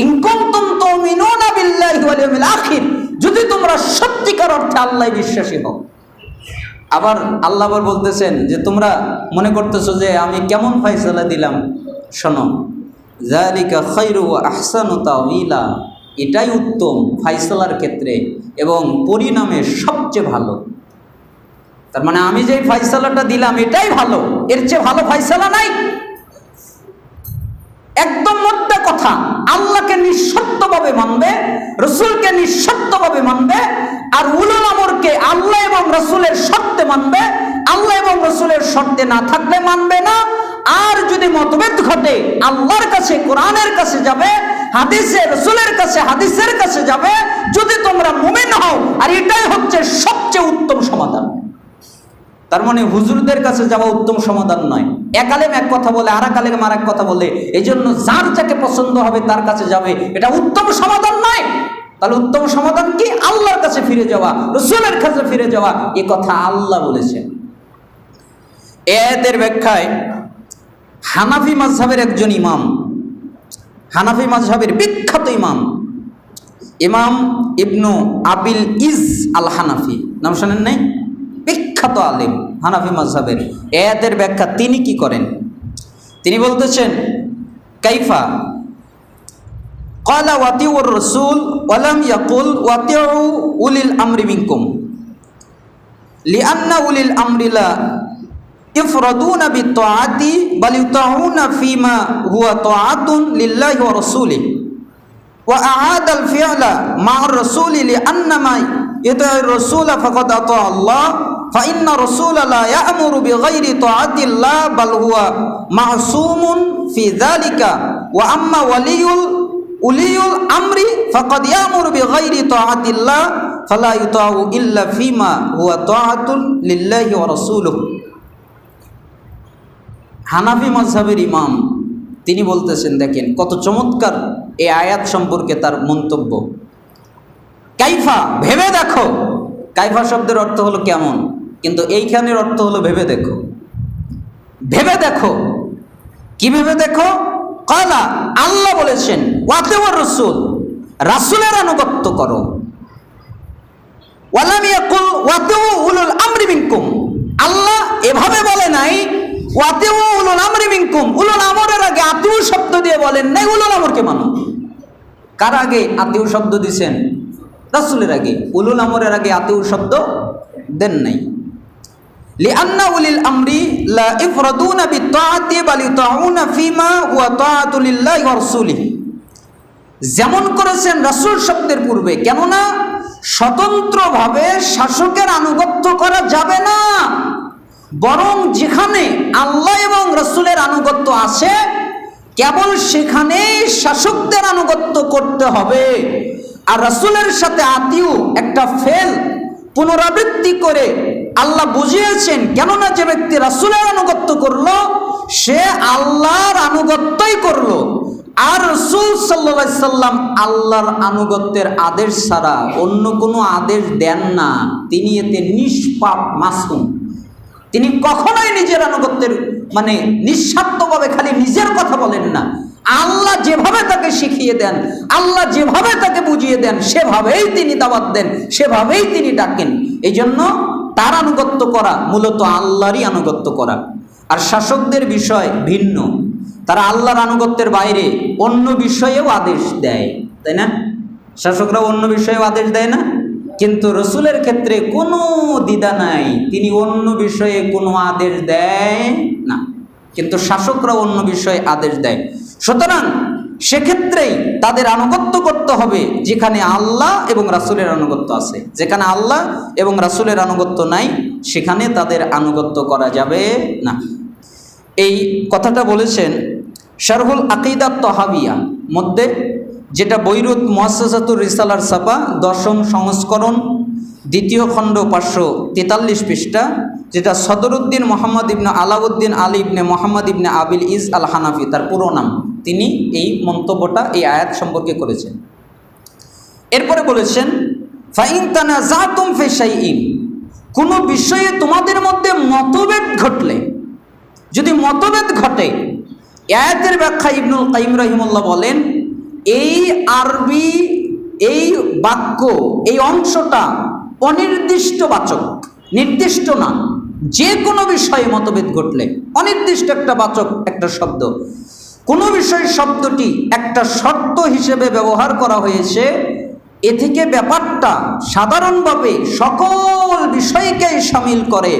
ইন কুনতুম তুমিনুনা বিল্লাহি ওয়াল ইয়াউমিল আখির, যদি তোমরা সত্যিকার অর্থে আল্লাহ বিশ্বাসী হও। আবার আল্লাহ আবার বলতেছেন যে তোমরা মনে করতেছো যে আমি কেমন ফায়সালা দিলাম, শোনো, যালিকা খায়রু ওয়া আহসানু তাওয়িলা, এটাই উত্তম ফায়সালার ক্ষেত্রে এবং পরিণামে সবচেয়ে ভালো। তার মানে আমি যে ফায়সালাটা দিলাম এটাই ভালো, এর চেয়ে ভালো ফায়সালা নাই। একদম মোদ্দা কথা, আল্লাহকে নিঃশর্তভাবে মানবে, রাসূলকে নিঃশর্তভাবে মানবে, আর উলুল আমরকে আল্লাহ এবং রাসূলের শর্তে মানবে, আল্লাহ এবং রাসূলের শর্তে না থাকলে মানবে না। আর যদি মতভেদ ঘটে আল্লাহর কাছে কোরআনের কাছে যাবে, হাদিসে রাসূলের কাছে হাদিসের কাছে যাবে, যদি তোমরা মুমিন হও। আর এটাই হচ্ছে সবচেয়ে উত্তম সমাধান। তার মানে হুজুরদের কাছে যাওয়া উত্তম সমাধান নয়। এক আলেম এক কথা বলে আর এক আলেম আর এক কথা বলে, এই জন্য যার যাকে পছন্দ হবে তার কাছে যাবে, এটা উত্তম সমাধান নয়। তাহলে উত্তম সমাধান কি? আল্লাহর কাছে ফিরে যাওয়া, রাসূলের কাছে ফিরে যাওয়া। এ কথা আল্লাহ বলেছেন। এদের ব্যাখ্যায় হানাফি মাযহাবের একজন ইমাম, হানাফি মাযহাবের বিখ্যাত ইমাম, ইমাম ইবনু আবিল ইজ আল হানাফি, নাম শোনেন নাই? বিখ্যাত আলেম হানাফি মাযহাবের। এদের ব্যাখ্যা তিনি কি করেন? তিনি বলতেছেন, কাইফা ক্বালা ওয়াতিউর রাসূল ওয়া লাম ইয়াকুল ওয়াতিউ উলিল আমরি মিনকুম লিআন্না উলিল আমরি লা ইফরাদুনা বিত্তাআতি বাল ইউতাউনা ফিমা হুয়া তাআতুন লিল্লাহি ওয়া রাসূলিহি ওয়া আ'াদাল ফি'লা মা'আর রাসূলি লিআন্না মা ইতা'আর রাসূল ফাকাদ আতা আল্লাহ فإن الرسول لا يأمر بغير طاعة الله بل هو معصوم في ذلك وأما ولي الأمر فقد يأمر بغير طاعة الله فلا يطاع إلا فيما هو طاعة لله ورسوله। হানাফি মাযহাবের ইমাম তিনি বলতেছেন, দেখেন কত চমৎকার এই আয়াত সম্পর্কে তার মন্তব্য। কাইফা, ভেবে দেখো। কাইফা শব্দের অর্থ হলো কেমন, কিন্তু এইখানের অর্থ হলো ভেবে দেখো। ভেবে দেখো কিভাবে দেখো? ক্বালা, আল্লাহ বলেছেন ওয়াতিউর রাসূল, রাসূলের আনুগত্য করো। ওয়ালাম ইয়াকুল ওয়াতিউ উলুল আমরি মিনকুম, আল্লাহ এভাবে বলে নাই ওয়াতিউ উলুল আমরি মিনকুম, উলুল আমরের আগে আতিউ শব্দ দিয়ে বলেন নাই উলুল আমরকে মানো। কার আগে আতিউ শব্দ দিছেন? রাসূলের আগে। উলুল আমরের আগে আতিউ শব্দ দেন নাই। লিআন্না উলিল আমরি লা ইফরাদুনা বিত্তাআতি বাল ইতাউনা ফিমা হুয়া তাআতু লিল্লাহি ওয়া রাসূলিহি, যেমন করেছেন রাসূল শব্দের পূর্বে, কেননা স্বতন্ত্রভাবে শাসকের আনুগত্য করা যাবে না, বরং যেখানে আল্লাহ এবং রাসূলের আনুগত্য আছে কেবল সেখানেই শাসকদের আনুগত্য করতে হবে। আর রাসূলের সাথে আতিউ একটা ফেল পুনরাবৃত্তি করে আল্লাহ বুঝিয়েছেন, কেননা যে ব্যক্তি রাসূলের আনুগত্য করলো সে আল্লাহর আনুগত্যই করলো। আর রাসূল সাল্লাল্লাহু আলাইহি সাল্লাম আল্লাহর আনুগত্যের আদেশ ছাড়া অন্য কোনো আদেশ দেন না। তিনি এতে নিষ্পাপ, মাসুম। তিনি কখনোই নিজের আনুগত্যের মানে নিঃস্বার্থভাবে খালি নিজের কথা বলেন না। আল্লাহ যেভাবে তাকে শিখিয়ে দেন, আল্লাহ যেভাবে তাকে বুঝিয়ে দেন, সেভাবেই তিনি দাওয়াত দেন, সেভাবেই তিনি ডাকেন। এই জন্য তার আনুগত্য করা মূলত আল্লাহরই আনুগত্য করা। আর শাসকদের বিষয় ভিন্ন, তারা আল্লাহর আনুগত্যের বাইরে অন্য বিষয়েও আদেশ দেয়, তাই না? শাসকরা অন্য বিষয়েও আদেশ দেয় না, কিন্তু রসুলের ক্ষেত্রে কোনো দ্বিধা নাই, তিনি অন্য বিষয়ে কোনো আদেশ দেয় না, কিন্তু শাসকরা অন্য বিষয়ে আদেশ দেয়। সুতরাং সেক্ষেত্রেই তাদের আনুগত্য করতে হবে যেখানে আল্লাহ এবং রাসূলের আনুগত্য আছে। যেখানে আল্লাহ এবং রাসূলের আনুগত্য নাই সেখানে তাদের আনুগত্য করা যাবে না। এই কথাটা বলেছেন শারহুল আকিদাত তাহাবিয়া মধ্যে, যেটা বৈরুত মুআসসাসাতুর রিসালার ছাপা 10ম সংস্করণ, 2য় খণ্ড 543 পৃষ্ঠা, যেটা সদরুদ্দিন মোহাম্মদ ইবনে আলাউদ্দিন আলী ইবনে মোহাম্মদ ইবনে আবিল ইজ আল হানাফি, তার পুরো নাম, তিনি এই মন্তব্যটা এই আয়াত সম্পর্কে করেছেন। এরপরে বলেছেন ফাইন তানাযাতুম ফি শাইইন, কোনো বিষয়ে তোমাদের মধ্যে মতভেদ ঘটলে, যদি মতভেদ ঘটে, আয়াতের ব্যাখ্যা ইবনুল কাইয়িম রাহিমাহুল্লাহ বলেন এই আরবি এই বাক্য এই অংশটা অনির্দিষ্টবাচক, নির্দিষ্ট না। যে কোনো বিষয়ে মতভেদ ঘটলে অনির্দিষ্ট একটা বাচক, একটা শব্দ, কোনো বিষয় শব্দটি একটা শর্ত হিসেবে ব্যবহার করা হয়েছে, এ থেকে ব্যাপারটা সাধারণভাবে সকল বিষয়কেই শামিল করে,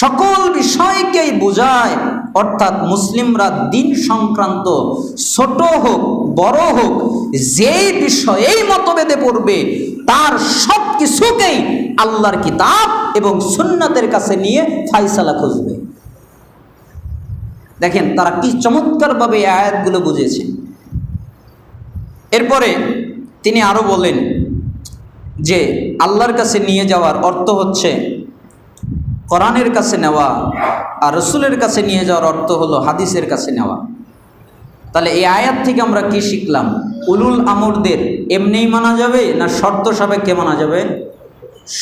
সকল বিষয়কেই বোঝায়। অর্থাৎ মুসলিমরা দিন সংক্রান্ত ছোট হোক বড় হোক যেই বিষয়েই মতভেদে পড়বে তার সব কিছুকেই আল্লাহর কিতাব এবং সুন্নাতের কাছে নিয়ে ফায়সালা খুঁজবে। দেখেন তারা কি চমৎকারভাবে এই আয়াতগুলো বুঝেছে। এরপরে তিনি আরো বলেন যে আল্লাহর কাছে নিয়ে যাওয়ার অর্থ হচ্ছে কোরআনের কাছে নেওয়া, আর রসুলের কাছে নিয়ে যাওয়ার অর্থ হলো হাদিসের কাছে নেওয়া। তাহলে এই আয়াত থেকে আমরা কি শিখলাম? উলুল আমরদের এমনিই মানা যাবে না শর্ত সাপেক্ষে মানা যাবে?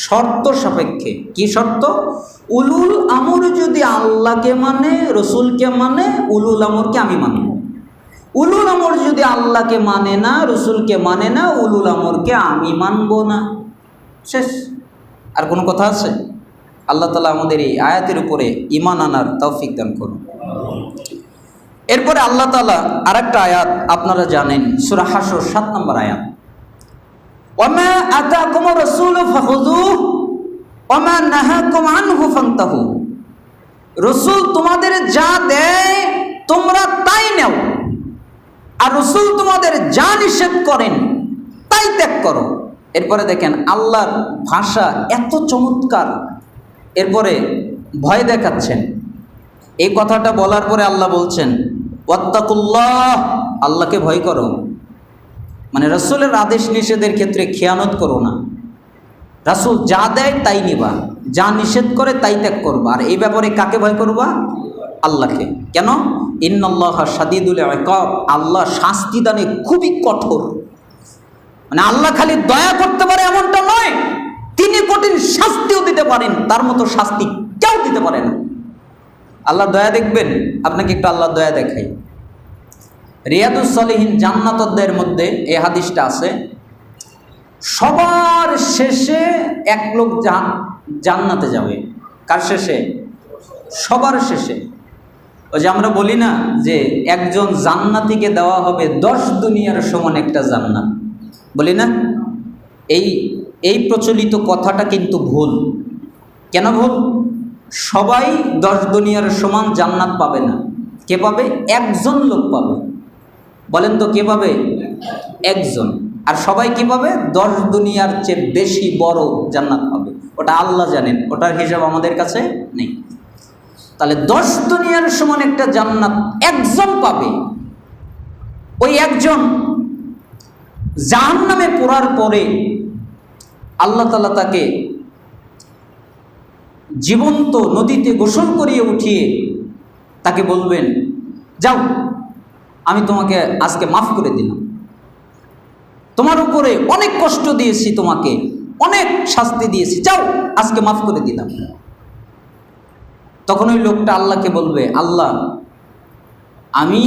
শর্ত সাপেক্ষে। কি শর্ত? উলুল আমর যদি আল্লাহকে মানে, রসুলকে মানে, উলুল আমরকে আমি মানব। উলুল আমর যদি আল্লাহকে মানে না, রসুলকে মানে না, উলুল আমরকে আমি মানব না, শেষ। আর কোনো কথা আছে? আল্লাহ তাআলা আমাদের এই আয়াতের উপরে ঈমান আনার তৌফিক দান করুন। এরপরে আল্লাহ তাআলা আরেকটা আয়াত আপনারা জানেন, সূরা হাশর 7 নম্বর আয়াত, ওয়ামা আতাকুমুর রাসূলু ফাখুযুহু ওয়ামা নাহাকুম আনহু ফান্তাহু, রসুল তোমাদের যা দেয় তোমরা তাই নাও, আর রসুল তোমাদের যা নিষেধ করেন তাই ত্যাগ করো। এরপরে দেখেন আল্লাহর ভাষা এত চমৎকার। এরপরে ভয় দেখাচ্ছেন। এই কথাটা বলার পরে আল্লাহ বলছেন ওয়াত্তাকুল্লাহ, আল্লাহকে ভয় করো। মানে রাসূলের আদেশ নিষেধের ক্ষেত্রে খেয়ানত করো না। রাসূল যা দেয় তাই নিবা, যা নিষেধ করে তাই ত্যাগ করবা। আর এই ব্যাপারে কাকে ভয় করবা? আল্লাহকে। কেন? ইন্নাল্লাহা শাদীদুল ইকাব, আল্লাহ শাস্তি দানে খুবই কঠোর। মানে আল্লাহ খালি দয়া করতে পারে এমনটা নয়, তিনি কঠিন শাস্তিও দিতে পারেন, তার মতো শাস্তি কেউ দিতে পারে না। আল্লাহ দয়া দেখবেন, আপনাকে একটু আল্লাহ দয়া দেখাই। রিয়াদুস সালিহিন জান্নাত অধ্যায়ের মধ্যে এই হাদিসটা আছে, সবার শেষে এক লোক জান্নাতে যাবে। কার শেষে? সবার শেষে। ওই যে আমরা বলি না যে একজন জান্নাতীকে দেওয়া হবে 10 দুনিয়ার সমান একটা জান্নাত, বলি না? এই প্রচলিত কথাটা কিন্তু ভুল। কেন ভুল? সবাই 10 দুনিয়ার সমান জান্নাত পাবে না। কে পাবে? একজন লোক পাবে। বলেন তো কে পাবে? একজন। আর সবাই কি পাবে? 10 দুনিয়ার চেয়ে বেশি বড় জান্নাত পাবে। ওটা আল্লাহ জানেন, ওটার হিসাব আমাদের কাছে নেই। তাহলে 10 দুনিয়ার সমান একটা জান্নাত একজন পাবে। ওই একজন জাহান্নামে পড়ার পরে আল্লাহ তাআলা তাকে জীবন্ত নদীতে গোসল করিয়ে উঠিয়ে তাকে বলবেন, যাও, আমি তোমাকে আজকে মাফ করে দিলাম, তোমার উপরে অনেক কষ্ট দিয়েছি, তোমাকে অনেক শাস্তি দিয়েছি, যাও, আজকে মাফ করে দিলাম। তখন ওই লোকটা আল্লাহকে বলবে, আল্লাহ, আমি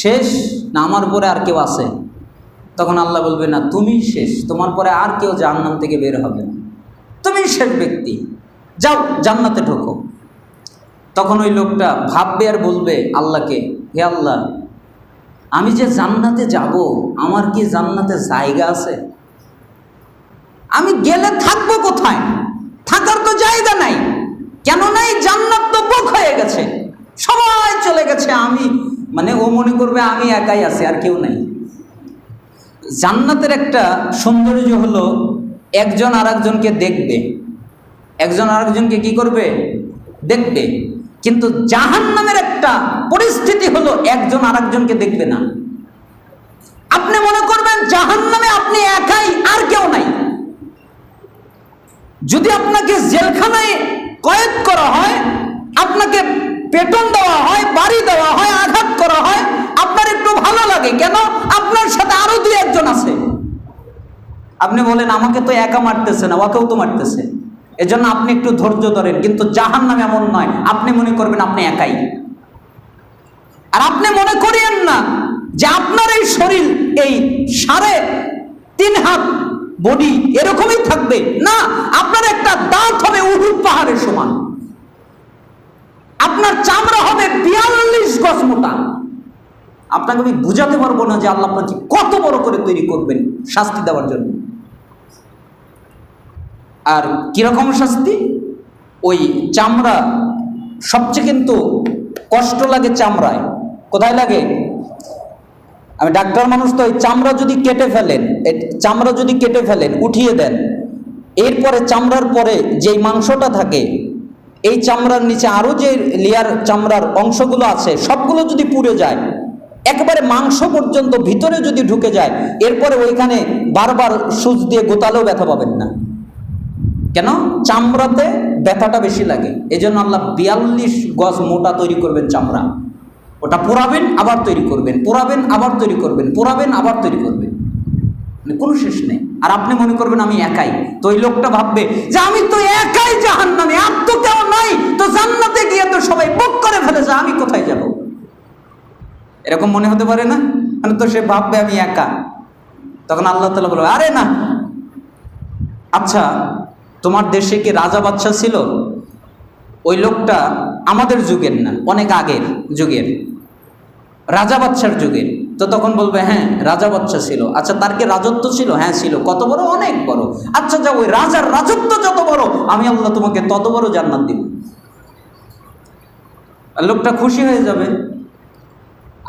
শেষ না আমার পরে আর কেউ আছে? তখন আল্লাহ বলবে, না, তুমি শেষ, তোমার পরে আর কেউ জাহান্নাম থেকে বের হবে না, তুমি শেষ ব্যক্তি, যাও, জান্নাতে ঢোকো। তখন ওই লোকটা ভাববে আর বলবে আল্লাহকে, হে আল্লাহ, আমি যে জান্নাতে যাব, আমার কি জান্নাতে জায়গা আছে? আমি গেলে থাকবো কোথায়? থাকার তো জায়গা নাই। কেন নাই? জান্নাত তো বুক হয়ে গেছে, সবাই চলে গেছে, আমি ও মনে করবে আমি একাই আছি, আর কেউ নাই। জান্নাতের একটা সৌন্দর্য হলো একজন আরেকজনকে দেখবে, একজন আরেকজনকে কি করবে? দেখবে। কিন্তু জাহান্নামের একটা পরিস্থিতি হলো একজন আরেকজনকে দেখবে না। আপনি মনে করবেন জাহান্নামে আপনি একাই, আর কেউ নাই। যদি আপনাকে জেলখানায় কয়েদ করা হয়, আপনাকে পেটন দেওয়া হয়, বাড়ি দেওয়া হয়, আঘাত করা হয়, আপনার একটু ভালো লাগে। কেন? আপনার সাথে আরো 2-1 আছে। আপনি বলেন আমাকে তো একা মারতেছে না, ওকেও তো মারতেছে, এজন্য আপনি একটু ধৈর্য ধরেন। কিন্তু জাহান্নামে এমন নয়, আপনি মনে করবেন আপনি একাই। আর আপনি মনে করিয়েন না যে আপনার এই শরীর, এই 3.5 হাত বডি এরকমই থাকবে, না, আপনার একটা দাঁত হবে উহুদ পাহাড়ের সমান, আপনার চামড়া হবে 42 গজ মোটা। আপনাকে আমি বুঝাতে পারবো না যে আল্লাহ আপনাকে কত বড় করে তৈরি করবেন শাস্তি দেওয়ার জন্য। আর কিরকম শাস্তি? ওই চামড়া সবচেয়ে কিন্তু কষ্ট লাগে চামড়ায়। কোথায় লাগে? আমি ডাক্তার মানুষ, তো ওই চামড়া যদি কেটে ফেলেন, উঠিয়ে দেন, এরপরে চামড়ার পরে যেই মাংসটা থাকে, এই চামড়ার নিচে আরো যে লেয়ার চামড়ার অংশগুলো আছে, সবগুলো যদি পুড়ে যায়, একেবারে মাংস পর্যন্ত ভিতরে যদি ঢুকে যায়, এরপরে ওইখানে বারবার সুচ দিয়ে গোতালেও ব্যথা পাবেন না। কেন? চামড়াতে ব্যথাটা বেশি লাগে। এই জন্য আল্লাহ 42 গজ মোটা তৈরি করবেন চামড়া। ওটা পোড়াবেন, আবার তৈরি করবেন, পোড়াবেন, আবার তৈরি করবেন, পোড়াবেন, আবার তৈরি করবেন, কোনো শেষ নেই। আর আপনি মনে করবেন আমি একাই। তো ওই লোকটা ভাববে যে আমি তো একাই জাহান্নামে, আর তো কেউ নাই, তো জান্নাতে গিয়ে তো সবাই বুক করে ফেলেছে, আমি কোথায় যাব? এরকম মনে হতে পারে না? তো সে ভাববে আমি একা। তখন আল্লাহ তাআলা বলবে, আরে না, আচ্ছা, তোমার দেশে কি রাজা বাদশা ছিল? ওই লোকটা আমাদের যুগের না, অনেক আগের যুগের, রাজা বাদশার যুগের। তো তখন বলবে, হ্যাঁ, রাজা বাদশা ছিল। আচ্ছা, তার কি রাজত্ব ছিল? হ্যাঁ ছিল। কত বড়? অনেক বড়। আচ্ছা, যাও, ওই রাজার রাজত্ব যত বড়, আমি আল্লাহ তোমাকে তত বড় জান্নাত দিব। লোকটা খুশি হয়ে যাবে।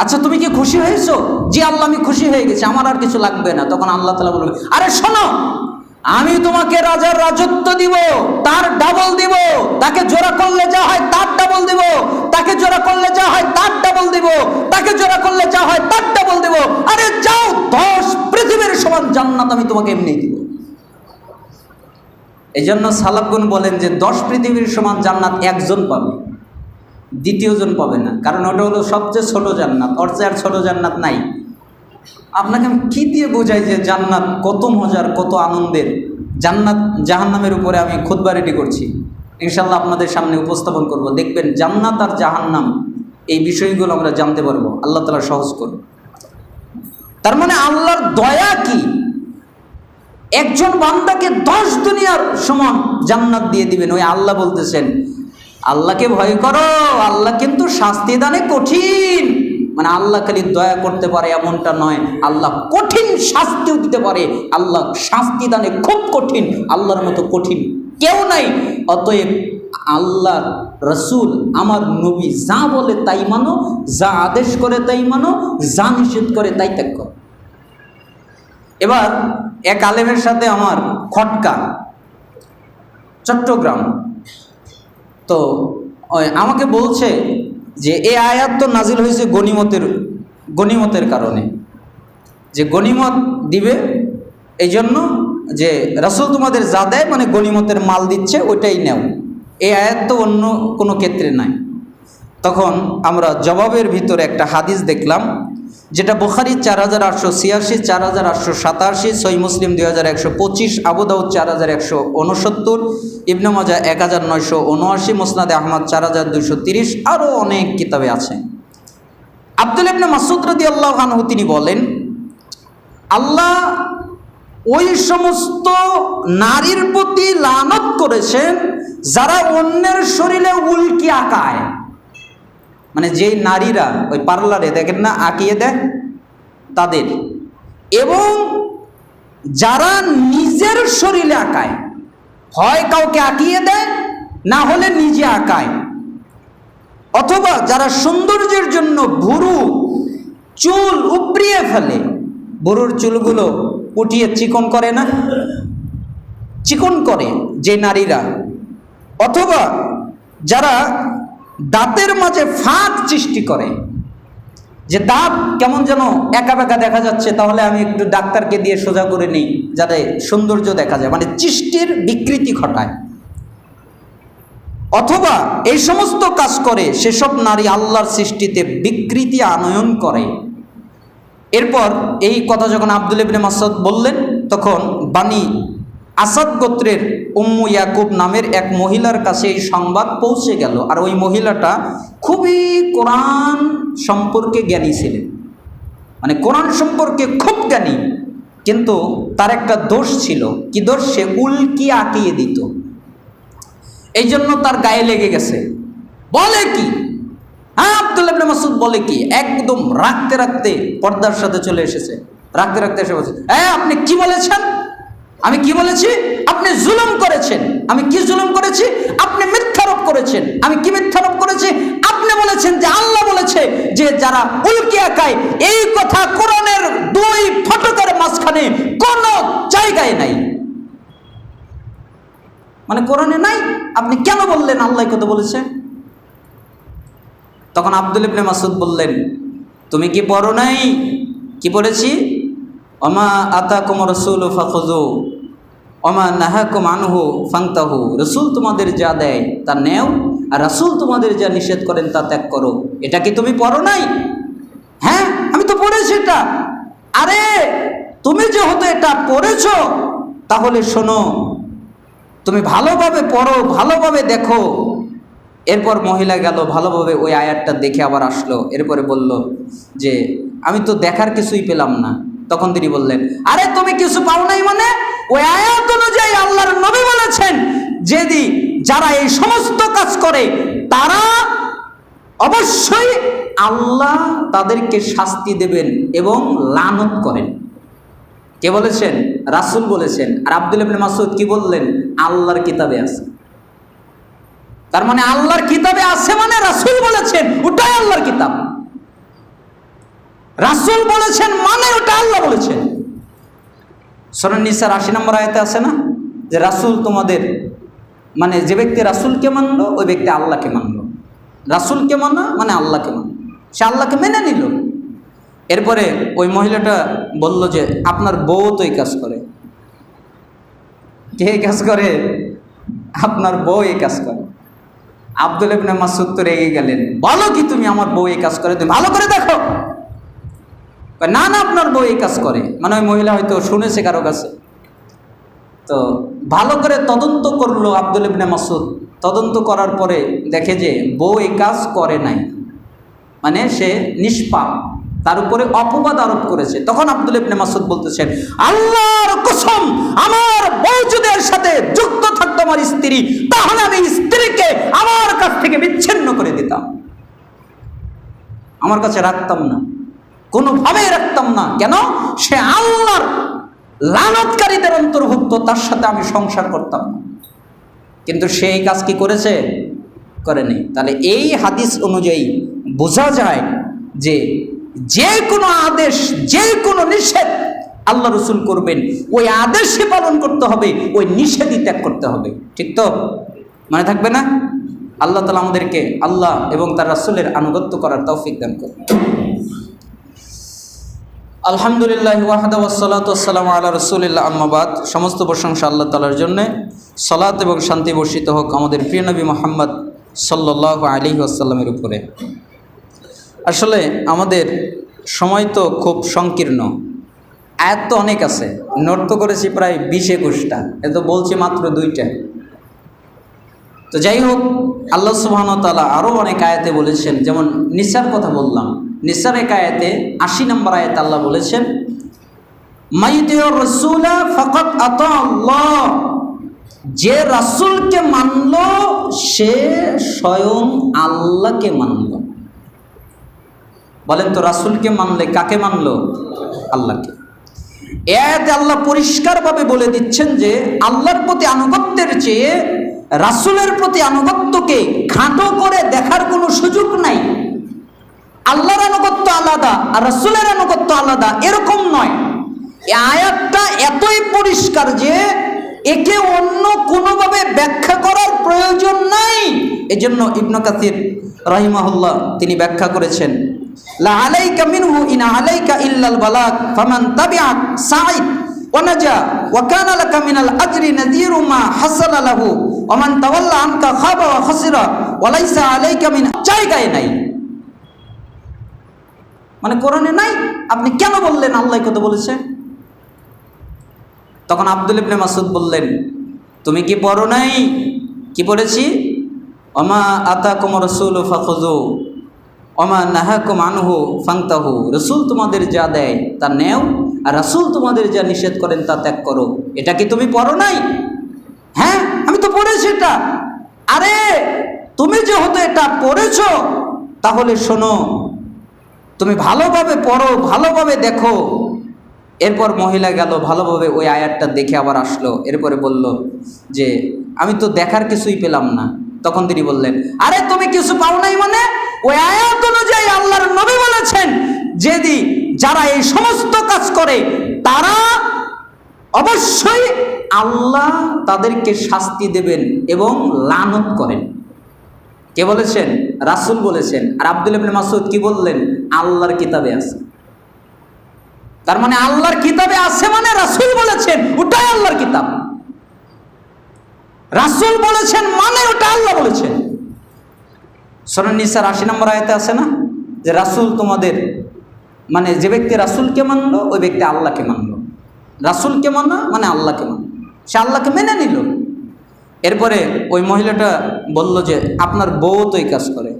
আচ্ছা, তুমি কি খুশি হয়েছো? জি আল্লাহ, আমি খুশি হয়ে গেছি, আমার আর কিছু লাগবে না। তখন আল্লাহ তাআলা বলবে, আরে শোনো, আমি তোমাকে রাজার রাজত্ব দিব, তার ডাবল দিব। তাকে জোড়া করলে যা হয় তার ডাবল দিব, তাকে জোড়া করলে যা হয় তার ডাবল দিব, তাকে জোড়া করলে যা হয় তার ডাবল দিব। আরে যাও, 10 পৃথিবীর সমান জান্নাত আমি তোমাকে এমনি দিব। এই জন্য সালাফগণ বলেন যে 10 পৃথিবীর সমান জান্নাত একজন পাবে, দ্বিতীয়জন পাবে না। কারণ ওটা হলো সবচেয়ে ছোট জান্নাত, ওর চেয়ে আর ছোট জান্নাত নাই। আপনাকে আমি কী দিয়ে বোঝাই যে জান্নাত কত মজার, কত আনন্দের। জান্নাত জাহান্নামের উপরে আমি খুতবা রেডি করছি, ইনশাল্লাহ আপনাদের সামনে উপস্থাপন করব। দেখবেন জান্নাত আর জাহান্নাম এই বিষয়গুলো আমরা জানতে পারবো। আল্লাহ তাআলা সহজ করুন। তার মানে আল্লাহর দয়া কি? একজন বান্দাকে 10 দুনিয়ার সমান জান্নাত দিয়ে দিবেন। ওই আল্লাহ বলতেছেন আল্লাহকে ভয় করো, আল্লাহ কিন্তু শাস্তি দানে কঠিন। মানে আল্লাহ খালি দয়া করতে পারে এমনটা নয়, আল্লাহ কঠিন শাস্তিও দিতে পারে। আল্লাহ শাস্তি দানে খুব কঠিন, আল্লাহর মতো কঠিন কেউ নাই। অতএব আল্লাহ রসুল আমার নবী যা বলে তাই মানো, যা আদেশ করে তাই মানো, যা নিষেধ করে তাই ত্যাগ করো। এবার এক আলেমের সাথে আমার খটকা, চট্টগ্রাম, তো আমাকে বলছে যে এই আয়াত তো নাজিল হয়েছে গনিমতের কারণে, যে গনিমত দিবে এই জন্য, যে রাসূল তোমাদের যা দেয় মানে গনিমতের মাল দিচ্ছে ওইটাই নেও। এই আয়াত তো অন্য কোনো ক্ষেত্রে নাই। তখন আমরা জবাবের ভিতরে একটা হাদিস দেখলাম, যেটা বুখারী 4886, 4887, সহিহ মুসলিম 2125, আবু দাউদ 4169, ইবনে মাজাহ 1979, মুসনাদে আহমদ 4230, আরও অনেক কিতাবে আছে। আব্দুল্লাহ ইবনে মাসউদ রাদিয়াল্লাহু আনহু তিনি বলেন, আল্লাহ ওই সমস্ত নারীর প্রতি লানত করেছেন যারা অন্যের শরীরে উল্কি আঁকায়। মানে যেই নারীরা ওই পার্লারে দেখেন না আঁকিয়ে দেয় তাদের, এবং যারা নিজের শরীরে আঁকায়, হয় কাউকে আঁকিয়ে দেয় না হলে নিজে আঁকায়, অথবা যারা সৌন্দর্যের জন্য ভুরু চুল উপড়িয়ে ফেলে, ভুরুর চুলগুলো উঠিয়ে চিকন করে না, চিকন করে যে নারীরা, অথবা যারা দাঁতের মাঝে ফাঁক সৃষ্টি করে, যে দাঁত কেমন যেন একা বেঁকা দেখা যাচ্ছে, তাহলে আমি একটু ডাক্তারকে দিয়ে সোজা করে নিই যাতে সৌন্দর্য দেখা যায়, মানে সৃষ্টির বিকৃতি ঘটায়, অথবা এই সমস্ত কাজ করে সেসব নারী আল্লাহর সৃষ্টিতে বিকৃতি আনয়ন করে। এরপর এই কথা যখন আব্দুল্লাহ ইবনে মাসউদ বললেন, তখন বানি আসাদ গোত্রের উম্মু ইয়াকুব নামের এক মহিলার কাছে এই সংবাদ পৌঁছে গেল। আর ওই মহিলাটা খুবই কোরআন সম্পর্কে জ্ঞানী ছিলেন, মানে কোরআন সম্পর্কে খুব জ্ঞানী, কিন্তু তার একটা দোষ ছিল। কি দোষ? সে উল্কি আঁকিয়ে দিত, এই জন্য তার গায়ে লেগে গেছে। বলে কি? হ্যাঁ, আব্দুল্লাহ ইবনে মাসউদ বলে কি, একদম রাখতে রাখতে পর্দার সাথে চলে এসেছে, রাখতে রাখতে এসে বলছে, হ্যাঁ আপনি কি বলেছেন? আমি কি বলেছি? আপনি জুলুম করেছেন। আমি কি জুলুম করেছি? আপনি মিথ্যারোপ করেছেন। আমি কি মিথ্যারোপ করেছি? আপনি বলেছেন যে আল্লাহ বলেছে যে যারা উল্কি আঁকায়, এই কথা কোরআনের 2 ফটকের মাঝখানে কোনো জায়গায় নাই, মানে কোরআনে নাই। আপনি কেন বললেন আল্লাহ কথা বলেছে? তখন আব্দুল্লাহ ইবনে মাসউদ বললেন, তুমি কি পড়ো নাই? কি পড়েছি? ওমা আতাকুম রাসূলু ফাখুযু ওমা নাহাকুম আনহু ফান্তাহু। রাসূল তোমাদের যা দেয় তা নেও, আর রাসূল তোমাদের যা নিষেধ করেন তা ত্যাগ করো। এটা কি তুমি পড়ো নাই? হ্যাঁ, আমি তো পড়েছি এটা। আরে তুমি যেহেতু এটা পড়েছো, তাহলে শোনো, তুমি ভালোভাবে পড়ো, ভালোভাবে দেখো। এরপর মহিলা গেল, ভালোভাবে ওই আয়াতটা দেখে আবার আসলো। এরপরে বলল যে আমি তো দেখার কিছুই পেলাম না। তখন তিনি বললেন, আরে তুমি কিছু পাও নাই মানে? ওই আয়াত অনুযায়ী আল্লাহর নবী বলেছেন যদি যারা এই সমস্ত কাজ করে তারা অবশ্যই আল্লাহ তাদেরকে শাস্তি দেবেন এবং লানত করেন। কে বলেছেন? রাসূল বলেছেন। আর আব্দুল্লাহ ইবনে মাসউদ কি বললেন? আল্লাহর কিতাবে আছে। তার মানে আল্লাহর কিতাবে আছে মানে রাসূল বলেছেন ওটাই আল্লাহর কিতাব। রাসূল বলেছেন মানে ওটা আল্লাহ বলেছেন। সূরা নিসার 80 নম্বর আয়াতে আছে না, যে রাসূল তোমাদের, মানে যে ব্যক্তি রাসূলকে মানলো ওই ব্যক্তি আল্লাহকে মানলো। রাসূলকে মানা মানে আল্লাহকে মানা, সে আল্লাহকে মেনে নিল। এরপরে ওই মহিলাটা বলল যে আপনার বউ তো এই কাজ করে। কে কাজ করে? আপনার বউ এই কাজ করে। আব্দুল্লাহ ইবনে মাসউদ তো রেগে গেলেন, বলো কি তুমি আমার বউ এই কাজ করে? তুমি ভালো করে দেখো। না না, আপনার বউ এই কাজ করে। মানে ওই মহিলা হয়তো শুনেছে কারো কাছে, তো ভালো করে তদন্ত করলো আব্দুল্লাহ ইবনে মাসউদ। তদন্ত করার পরে দেখে যে বউ এই কাজ করে নাই। মানে সে নিষ্পাপ, তার উপরে অপবাদ আরোপ করেছে। তখন আব্দুল্লাহ ইবনে মাসউদ বলতেছেন, আল্লাহর কসম, আমার বউ যদি এর সাথে যুক্ত থাকতো আমার স্ত্রী, তাহলে আমি স্ত্রীকে আমার কাছ থেকে বিচ্ছিন্ন করে দিতাম, আমার কাছে রাখতাম না, কোনোভাবেই রাখতাম না। কেন? সে আল্লাহর লানতকারীদের অন্তর্ভুক্ত, তার সাথে আমি সংসার করতাম না। কিন্তু সে এই কাজ কি করেছে? করেনি। তাহলে এই হাদিস অনুযায়ী বোঝা যায় যে যে কোনো আদেশ, যে কোনো নিষেধ আল্লাহ রসুল করবেন, ওই আদেশে পালন করতে হবে, ওই নিষেধই ত্যাগ করতে হবে। ঠিক তো? মনে থাকবে না? আল্লাহ তাআলা আমাদেরকে আল্লাহ এবং তার রাসূলের আনুগত্য করার তৌফিক দান করুন। আলহামদুলিল্লাহ ওয়াহদা ওয়াসসালাতু ওয়াসসালামু আলা রাসূলিল্লাহ, আম্মা বাদ। সমস্ত প্রশংসা আল্লাহ তাআলার জন্য। সালাত এবং শান্তি বর্ষিত হোক আমাদের প্রিয় নবী মুহাম্মদ সাল্লাল্লাহু আলাইহি ওয়াসাল্লামের উপরে। আসলে আমাদের সময় তো খুব সংকীর্ণ, আয়াত তো অনেক আছে, নোট তো করেছি প্রায় 20-21টা, এ তো বলছি মাত্র 2টা। তো যাই হোক, আল্লাহ সুবহানাহু ওয়া তাআলা আরও অনেক আয়াতে বলেছেন, যেমন নিসার কথা বললাম, নিসার এক আয়াতে 80 নম্বর আয়াতে আল্লাহ বলেছেন, মাইয়ুতিউর রাসূলা ফাকাদ আতা আল্লাহ, যে রাসূলকে মানল সে স্বয়ং আল্লাহকে মানল। বলেন তো, রাসূলকে মানলে কাকে মানল? আল্লাহকে। এই আয়াতে আল্লাহ পরিষ্কারভাবে বলে দিচ্ছেন যে আল্লাহর প্রতি আনুগত্যের চেয়ে রাসূলের প্রতি আনুগত্যকে খাটো করে দেখার কোনো সুযোগ নাই। আল্লাহর আনুগত্য আলাদা আর রাসূলের আনুগত্য আলাদা, এরকম নয়। এই আয়াতটা এতই পরিষ্কার যে একে অন্য কোনোভাবে ব্যাখ্যা করার প্রয়োজন নাই। এজন্য ইবনে কাসির রাহিমাহুল্লাহ তিনি ব্যাখ্যা করেছেন, লা আলাইকা মিনহু ইন আলাইকা ইল্লাল বালাগ ফামান তাবিআক সাঈদ ওয়া নাজা ওয়া কানা লাকা মিনাল আজরি নাযীরু মা হাসালা লাহু ওয়া মান তাওয়াল্লা আনকা খাবা ওয়া খাসিরা ওয়া লাইসা আলাইকা মিন। জায়গায় নাই, মানে কোরআনে নাই। আপনি কেন বললেন আল্লাহ কথা বলেছে? তখন আব্দুল্লাহ ইবনে মাসউদ বললেন, তুমি কি পড়ো নাই? কি পড়েছি? ওমা আতাকুম রাসূলু ফাখুযু ওমা নাহাকুম আনহু ফান্তাহু। রাসূল তোমাদের যা দেয় তা নেও, আর রাসূল তোমাদের যা নিষেধ করেন তা ত্যাগ করো। এটা কি তুমি পড়ো নাই? হ্যাঁ, আমি তো পড়েছি এটা। আরে তুমি যেহেতু এটা পড়েছো, তাহলে শোনো, তুমি ভালোভাবে পড়ো, ভালোভাবে দেখো। এরপর মহিলা গেল, ভালোভাবে ওই আয়াতটা দেখে আবার আসলো, এরপরে বলল যে আমি তো দেখার কিছুই পেলাম না। তখন তিনি বললেন, আরে তুমি কিছু পাও নাই মানে? ওই আয়াত অনুযায়ী আল্লাহর নবী বলেছেন যদি যারা এই সমস্ত কাজ করে তারা অবশ্যই আল্লাহ তাদেরকে শাস্তি দেবেন এবং লানত করেন। কে বলেছেন? রাসূল বলেছেন। আর আব্দুল্লাহ ইবনে মাসউদ কি বললেন? আল্লাহর কিতাবে আছে। তার মানে আল্লাহর কিতাবে আছে মানে রাসূল বলেছেন ওটাই আল্লাহর কিতাব। রাসূল বলেছেন মানে ওটা আল্লাহ বলেছেন। সূরা নিসার 80 নম্বর আয়াতে আছে না, যে রাসূল তোমাদের, মানে যে ব্যক্তি রাসূলকে মানলো ওই ব্যক্তি আল্লাহকে মানলো। রাসূলকে মানা মানে আল্লাহকে মানা, সে আল্লাহকে মেনে নিল। এরপরে ওই মহিলাটা বলল যে আপনার বউ তো এই কাজ করে।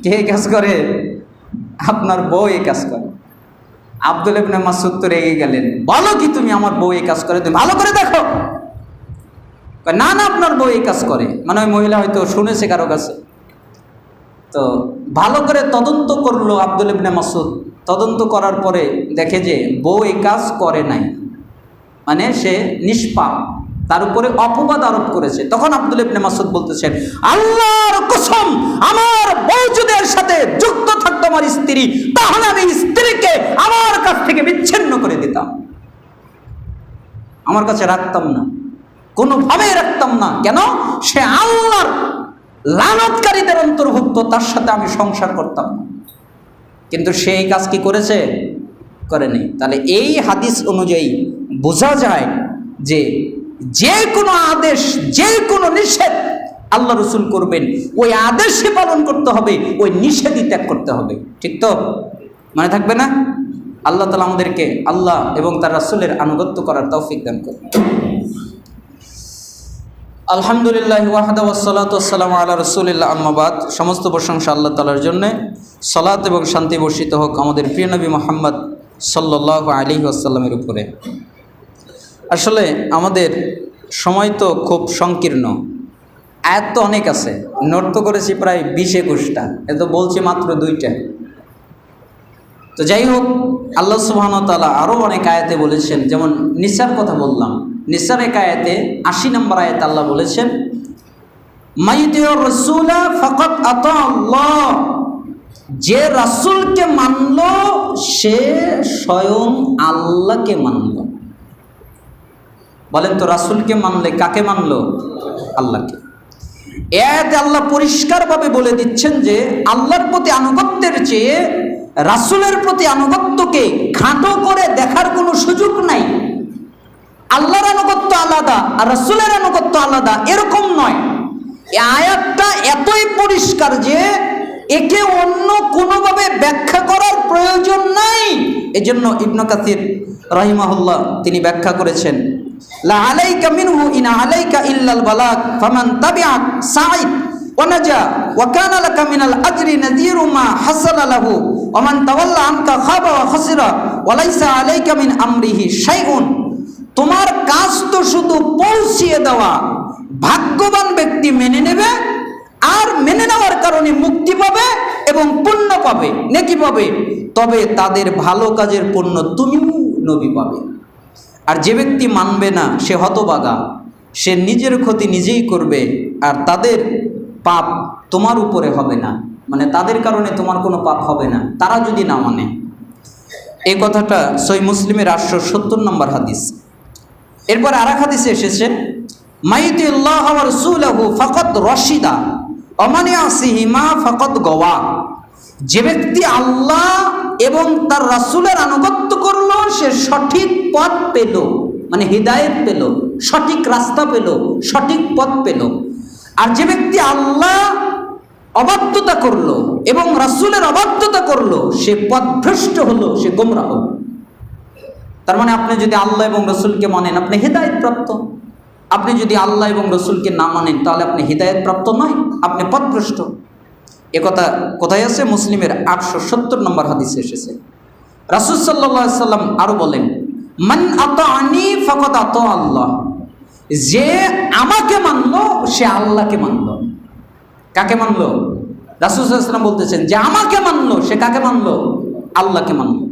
কে কাজ করে? আপনার বউ এই কাজ করে। আব্দুল্লাহ ইবনে মাসউদ তো রেগে গেলেন, বলো কি তুমি আমার বউ এই কাজ করে? তুমি ভালো করে দেখো। না না, আপনার বউ এই কাজ করে। মানে ওই মহিলা হয়তো শুনেছে কারো কাছে। তো ভালো করে তদন্ত করলো আব্দুল্লাহ ইবনে মাসউদ। তদন্ত করার পরে দেখে যে বউ এই কাজ করে নাই, মানে সে নিষ্পাপ, তার উপরে অপবাদ আরোপ করেছে। তখন আব্দুল্লাহ ইবনে মাসউদ বলতেছেন, আল্লাহর কসম, আমার বউ যদি এর সাথে যুক্ত থাকতো আমার স্ত্রী, তাহলে আমি স্ত্রীকে আমার কাছ থেকে বিচ্ছিন্ন করে দিতাম, আমার কাছে রাখতাম না, কোনোভাবেই রাখতাম না। কেন? সে আল্লাহর লানতকারীদের অন্তর্ভুক্ত, তার সাথে আমি সংসার করতাম না। কিন্তু সে এই কাজ কি করেছে? করেনি। তাহলে এই হাদিস অনুযায়ী বোঝা যায় যে যে কোনো আদেশ, যে কোনো নিষেধ আল্লাহ রসুল করবেন, ওই আদেশে পালন করতে হবে, ওই নিষেধই ত্যাগ করতে হবে। ঠিক তো? মনে থাকবে না? আল্লাহ তাআলা আমাদেরকে আল্লাহ এবং তার রাসূলের আনুগত্য করার তৌফিক দান করুন। আলহামদুলিল্লাহ ওয়াহদা ওয়াসসালাতু ওয়াসসালামু আলা রাসূলিল্লাহ আম্মা বাদ। সমস্ত প্রশংসা আল্লাহ তাআলার জন্য। সালাত এবং শান্তি বর্ষিত হোক আমাদের প্রিয় নবী মুহাম্মদ সাল্লাল্লাহু আলাইহি ওয়াসাল্লামের উপরে। আসলে আমাদের সময় তো খুব সংকীর্ণ, আয়াত তো অনেক আছে, নোট তো করেছি প্রায় 20-21টা, এ তো বলছি মাত্র 2টা। তো যাই হোক, আল্লাহ সুবহানাহু ওয়া তাআলা আরও অনেক আয়াতে বলেছেন, যেমন নিসার কথা বললাম। নিসার এক আয়াতে 80 নম্বর আয়াতে আল্লাহ বলেছেন, মাইয়ুতিউর রাসূলা ফাকাদ আতা আল্লাহ, যে রাসূলকে মানল সে স্বয়ং আল্লাহকে মানল। বলেন তো, রাসূলকে মানলে কাকে মানল? আল্লাহকে। এই আয়াতে আল্লাহ পরিষ্কারভাবে বলে দিচ্ছেন যে আল্লাহর প্রতি আনুগত্যের চেয়ে রাসূলের প্রতি আনুগত্যকে খাটো করে দেখার কোনো সুযোগ নাই। আল্লাহর আনুগত্য আলাদা আর রাসূলের আনুগত্য আলাদা, এরকম নয়। এই আয়াতটা এতই পরিষ্কার যে একে অন্য কোনোভাবে ব্যাখ্যা করার প্রয়োজন নাই। এজন্য ইবনে কাসির রাহিমাহুল্লাহ তিনি ব্যাখ্যা করেছেন, লা আলাইকা মিনহু ইন আলাইকা ইল্লাল বালাগ ফামান তাবিআক সাঈদ ওয়া নাজা ওয়া কানা লাকা মিনাল আজরি নাযীরু মা হাসালা লাহু ওয়া মান তাওয়াল্লা আনকা খাবা ওয়া খাসিরা ওয়া লাইসা আলাইকা মিন আমরিহি শাইউন। তোমার কাজ তো শুধু পৌঁছিয়ে দেওয়া। ভাগ্যবান ব্যক্তি মেনে নেবে, আর মেনে নেওয়ার কারণে মুক্তি পাবে এবং পুণ্য পাবে, নেকি পাবে। তবে তাদের ভালো কাজের পুণ্য তুমিও নবী পাবে। আর যে ব্যক্তি মানবে না সে হতভাগা, সে নিজের ক্ষতি নিজেই করবে, আর তাদের পাপ তোমার উপরে হবে না, মানে তাদের কারণে তোমার কোনো পাপ হবে না, তারা যদি না মানে। এই কথাটা সহিহ মুসলিমের 870 নম্বর হাদিস। এরপর আরেক হাদিসে এসেছে, মাইয়ুতিল্লাহ ওয়া রাসূলাহু ফাকাদ রাশিদা ওয়া মান ইয়াসিহিমা ফাকাদ গাওয়া। যে ব্যক্তি আল্লাহ এবং তার রাসূলের আনুগত্য করলো সে সঠিক পথ পেল, মানে হিদায়াত পেল, সঠিক রাস্তা পেল, সঠিক পথ পেল। আর যে ব্যক্তি আল্লাহ অবাধ্যতা করলো এবং রাসূলের অবাধ্যতা করলো সে পথভ্রষ্ট হলো, সে গোমরাহ হলো। তার মানে আপনি যদি আল্লাহ এবং রসুলকে মানেন আপনি হিদায়াত প্রাপ্ত, আপনি যদি আল্লাহ এবং রসুলকে না মানেন তাহলে আপনি হিদায়াত প্রাপ্ত নয়, আপনি পথভ্রষ্ট। এ কথা কোথায় আছে? মুসলিমের 870 নম্বর হাদিসে এসেছে। রাসূল সাল্লাল্লাহু আলাইহি সাল্লাম আরো বলেন, মান আতাআনি ফাকাদ আতা আল্লাহ, যে আমাকে মানলো সে আল্লাহকে মানলো। কাকে মানলো? রাসূল সাল্লাল্লাহু আলাইহি সাল্লাম বলতেছেন যে আমাকে মানলো সে কাকে মানলো? আল্লাহকে মানলো।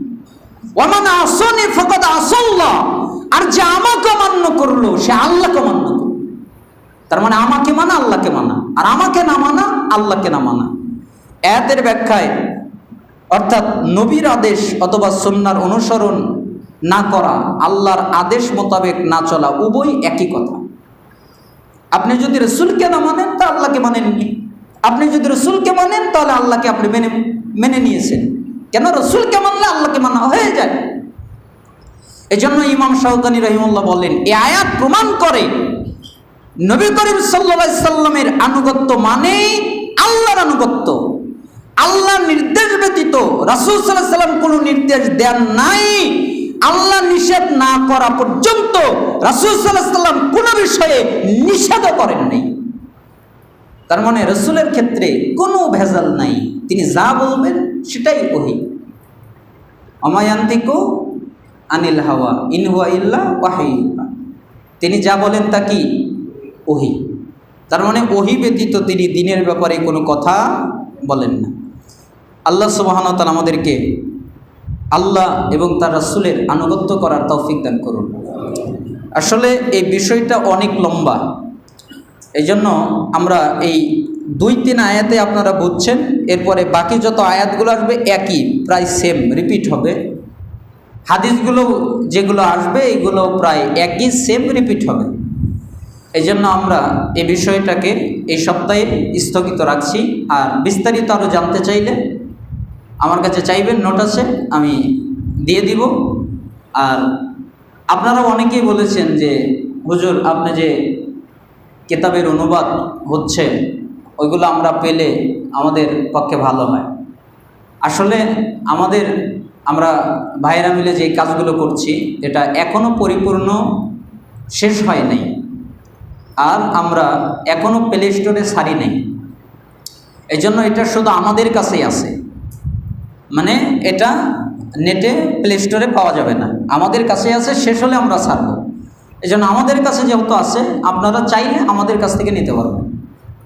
ওয়ামান আসানি ফাকাদ আসাল্লাহ, আর যে আমাকে মান্য করলো সে আল্লাহকে মান্য করলো। তার মানে আমাকে মানা আল্লাহকে মানা, আর আমাকে না মানা আল্লাহকে না মানা। আয়াতের ব্যাখ্যায় অর্থাৎ নবীর আদেশ অথবা সুন্নাহর অনুসরণ না করা, আল্লাহর আদেশ মোতাবেক না চলা, উভয় একই কথা। আপনি যদি রাসূলকে না মানেন তা আল্লাহকে মানেননি, আপনি যদি রাসূলকে মানেন তাহলে আল্লাহকে আপনি মেনে নিয়েছেন। কেন? রাসূলকে মানলে আল্লাহকে মানা হয়ে যায়। এজন্য ইমাম শাওকানি রাহিমাহুল্লাহ বলেন, এই আয়াত প্রমাণ করে নবী করিম সাল্লাল্লাহু আলাইহি সাল্লামের আনুগত্য মানে আল্লাহর আনুগত্য। আল্লাহর নির্দেশ ব্যতীত রাসূল সাল্লাল্লাহু আলাইহি সাল্লাম কোনো নির্দেশ দেন নাই। আল্লাহ নিষেধ না করা পর্যন্ত রাসূল সাল্লাল্লাহু আলাইহি সাল্লাম কোনো বিষয়ে নিষেধ করেন নাই। তার মানে রাসূলের ক্ষেত্রে কোনো ভেজাল নাই, তিনি যা বলবেন সেটাই ওহী। ওমা ইয়ানতিকু আনিল হাওয়া ইন হুয়া ইল্লা ওয়াহয়ু, তিনি যা বলেন তা কি? ওহী। তার মানে ওহী ব্যতীত তিনি দ্বীনের ব্যাপারে কোনো কথা বলেন না। আল্লাহ সুবহানাহু ওয়া তাআলা আমাদেরকে আল্লাহ এবং তার রাসূলের আনুগত্য করার তৌফিক দান করুন। আসলে এই বিষয়টা অনেক লম্বা, এই জন্য আমরা এই 2-3 আয়াতে আপনারা বুঝছেন, এরপরে বাকি যত আয়াতগুলো আসবে একই, প্রায় সেম রিপিট হবে। হাদিসগুলো যেগুলো আসবে এগুলো প্রায় একই সেম রিপিট হবে। এই জন্য আমরা এই বিষয়টাকে এই সপ্তাহে স্থগিত রাখছি। আর বিস্তারিত আরও জানতে চাইলে আমার কাছে চাইবেন, নোট আছে, আমি দিয়ে দিব। আর আপনারাও অনেকেই বলেছেন যে হুজুর আপনি যে কিতাবের অনুবাদ হচ্ছে ওইগুলো আমরা পেলে আমাদের পক্ষে ভালো হয়। আসলে আমরা ভাইয়েরা মিলে যে কাজগুলো করছি এটা এখনও পরিপূর্ণ শেষ হয় নাই। আর আমরা এখনও প্লে স্টোরে ছাড়ি নাই। এই জন্য এটা শুধু আমাদের কাছেই আছে, মানে এটা নেটে প্লে স্টোরে পাওয়া যাবে না, আমাদের কাছে আছে, শেষ হলে আমরা ছাড়ব। এই জন্য আমাদের কাছে যেহেতু আছে, আপনারা চাইলে আমাদের কাছ থেকে নিতে পারবেন।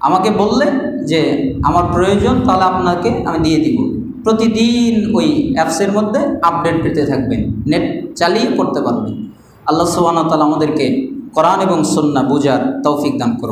আমাকে বললে যে আমার প্রয়োজন, তাহলে আপনাকে আমি দিয়ে দিব। প্রতিদিন ওই অ্যাপসের মধ্যে আপডেট পেতে থাকবেন, নেট চালিয়ে পড়তে পারবেন। আল্লাহ সুবহানাহু ওয়া তাআলা আমাদেরকে কোরআন এবং সুন্নাহ বুঝার তৌফিক দান করুন।